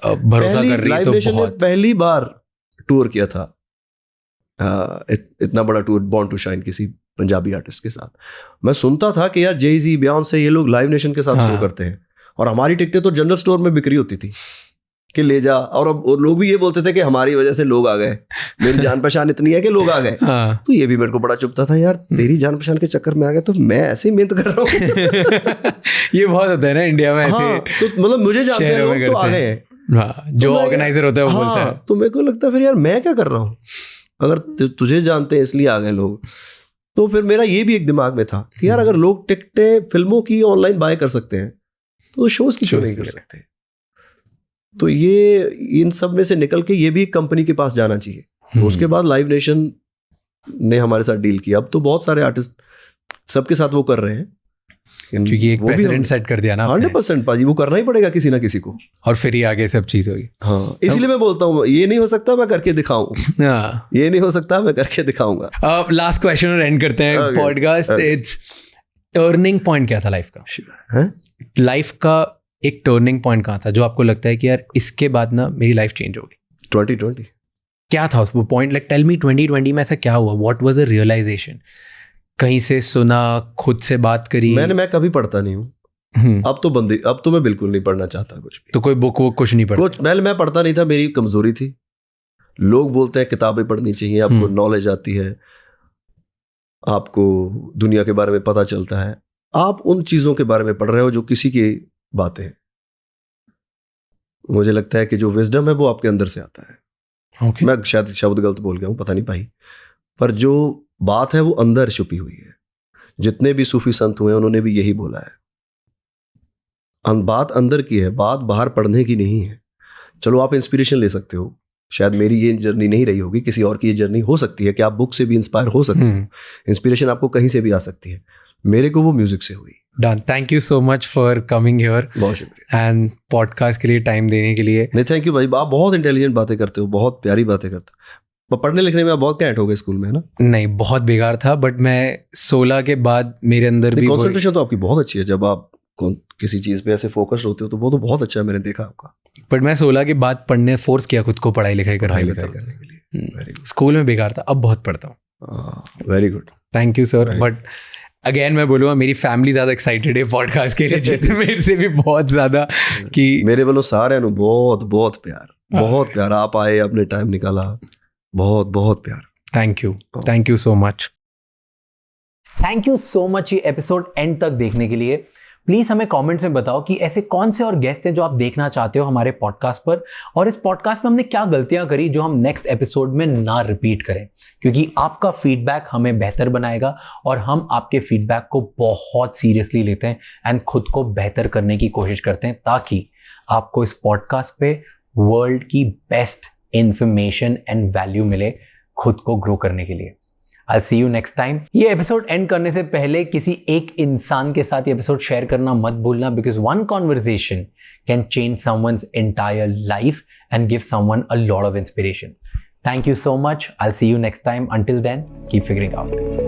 भरोसा कर रही है तो बहुत। पहली बार टूर किया था इतना बड़ा टूर, बॉर्न टू शाइन, किसी पंजाबी आर्टिस्ट के साथ। मैं सुनता था कि यार जेजी, बियॉन्से, ये लोग लाइव नेशन के साथ शो करते हैं, और हमारी टिकटें तो जनरल स्टोर में बिक्री होती थी कि ले जा। और अब लोग भी ये बोलते थे कि हमारी वजह से लोग आ गए, मेरी जान पहचान इतनी है कि लोग आ गए। तो ये भी मेरे को बड़ा चुभता था, यार तेरी जान पहचान के चक्कर में आ गए तो मैं ऐसे ही मेहनत कर रहा हूँ। ये बहुत होता है ना इंडिया में ऐसे। तो मतलब मुझे जानते हैं लोग तो आ गए हैं, जो ऑर्गेनाइजर होता है वो बोलता है। तो मेरे को लगता है फिर यार मैं क्या कर रहा हूँ, अगर तुझे जानते हैं इसलिए आ गए लोग। तो फिर मेरा ये भी एक दिमाग में था कि यार अगर लोग टिकटें फिल्मों की ऑनलाइन बाय कर सकते हैं तो शोज की क्यों नहीं कर सकते। तो ये इन सब में से निकल के ये भी एक कंपनी के पास जाना चाहिए। तो उसके बाद लाइव नेशन ने हमारे साथ डील किया। अब तो बहुत सारे आर्टिस्ट सबके साथ वो कर रहे हैं, क्योंकि एक प्रेसिडेंट सेट कर दिया ना 100% पाजी, वो करना ही पड़ेगा किसी ना किसी को, और फिर ही आगे सब चीज होगी। हाँ, इसलिए मैं बोलता हूँ ये नहीं हो सकता मैं करके दिखाऊं, ये नहीं हो सकता मैं करके दिखाऊंगा। लास्ट क्वेश्चन और एंड करते हैं पॉडकास्ट। इट्स टर्निंग पॉइंट क्या था लाइफ का? लाइफ का एक टर्निंग पॉइंट कहाँ था जो आपको लगता है कि यार इसके बाद ना मेरी लाइफ चेंज होगी? 2020। क्या था वो पॉइंट? लाइक टेल मी 2020 में ऐसा क्या हुआ? What was the realization? कहीं से सुना, खुद से बात करी? मैं कभी पढ़ता नहीं हूँ। अब तो मैं बिल्कुल नहीं पढ़ना चाहता कुछ भी। तो कोई बुक वो कुछ नहीं पढ़ता? मैं पढ़ता नहीं था, मेरी कमजोरी थी। लोग बोलते हैं किताबें पढ़नी चाहिए, आपको नॉलेज आती है, आपको दुनिया के बारे में पता चलता है। आप उन चीजों के बारे में पढ़ रहे हो जो किसी की बातें हैं। मुझे लगता है कि जो विजडम है वो आपके अंदर से आता है। मैं शायद शब्द गलत बोल गया हूँ, पता नहीं भाई, पर जो बात है वो अंदर छुपी हुई है। जितने भी सूफी संत हुए उन्होंने भी यही बोला है, बात अंदर की है, बात बाहर पढ़ने की नहीं है। चलो आप इंस्पिरेशन ले सकते हो, शायद मेरी ये जर्नी नहीं रही होगी, किसी और की ये जर्नी हो सकती है कि आप बुक से भी इंस्पायर हो सकते हो। इंस्पिरेशन आपको कहीं से भी आ सकती है। मेरे को वो म्यूजिक से हुई। Done. Thank you so much for coming here. बहुत शुक्रिया। एंड पॉडकास्ट के लिए टाइम देने के लिए। नहीं, थैंक यू भाई, आप बहुत इंटेलिजेंट बातें करते हो, बहुत प्यारी बातें करते हो। पढ़ने लिखने में आप बहुत कैंट हो गए स्कूल में, है ना? नहीं, बहुत बेकार था, बट मैं 16 के बाद मेरे अंदर भी कंसंट्रेशन तो आपकी बहुत अच्छी है। जब आप किसी चीज पे ऐसे फोकस होते हो तो वो तो बहुत अच्छा है, मैंने देखा आपका। बट मैं 16 के बाद पढ़ने फोर्स किया खुद को पढ़ाई लिखाई करने के लिए। स्कूल में बेकार था, अब बहुत पढ़ता हूँ। Very good, thank you sir. But again मैं बोलूँगा मेरी फैमिली ज़्यादा एक्साइटेड है पॉडकास्ट के लिए, जितने मेरे से भी बहुत ज़्यादा। कि मेरे वालों सारे बहुत बहुत प्यार, बहुत प्यार। आप आए, अपने टाइम निकाला, बहुत बहुत प्यार। Thank you so much. Thank you so much ये एपिसोड एंड तक देखने के लिए। प्लीज़ हमें कमेंट्स में बताओ कि ऐसे कौन से और गेस्ट हैं जो आप देखना चाहते हो हमारे पॉडकास्ट पर, और इस पॉडकास्ट में हमने क्या गलतियां करी जो हम नेक्स्ट एपिसोड में ना रिपीट करें, क्योंकि आपका फीडबैक हमें बेहतर बनाएगा और हम आपके फीडबैक को बहुत सीरियसली लेते हैं एंड खुद को बेहतर करने की कोशिश करते हैं, ताकि आपको इस पॉडकास्ट पे वर्ल्ड की बेस्ट इंफॉर्मेशन एंड वैल्यू मिले खुद को ग्रो करने के लिए। I'll see you next time. ये एपिसोड एंड करने से पहले किसी एक इंसान के साथ ये एपिसोड शेयर करना मत भूलना, because one conversation can change someone's entire life and give someone a lot of inspiration. Thank you so much. I'll see you next time. Until then, keep figuring out.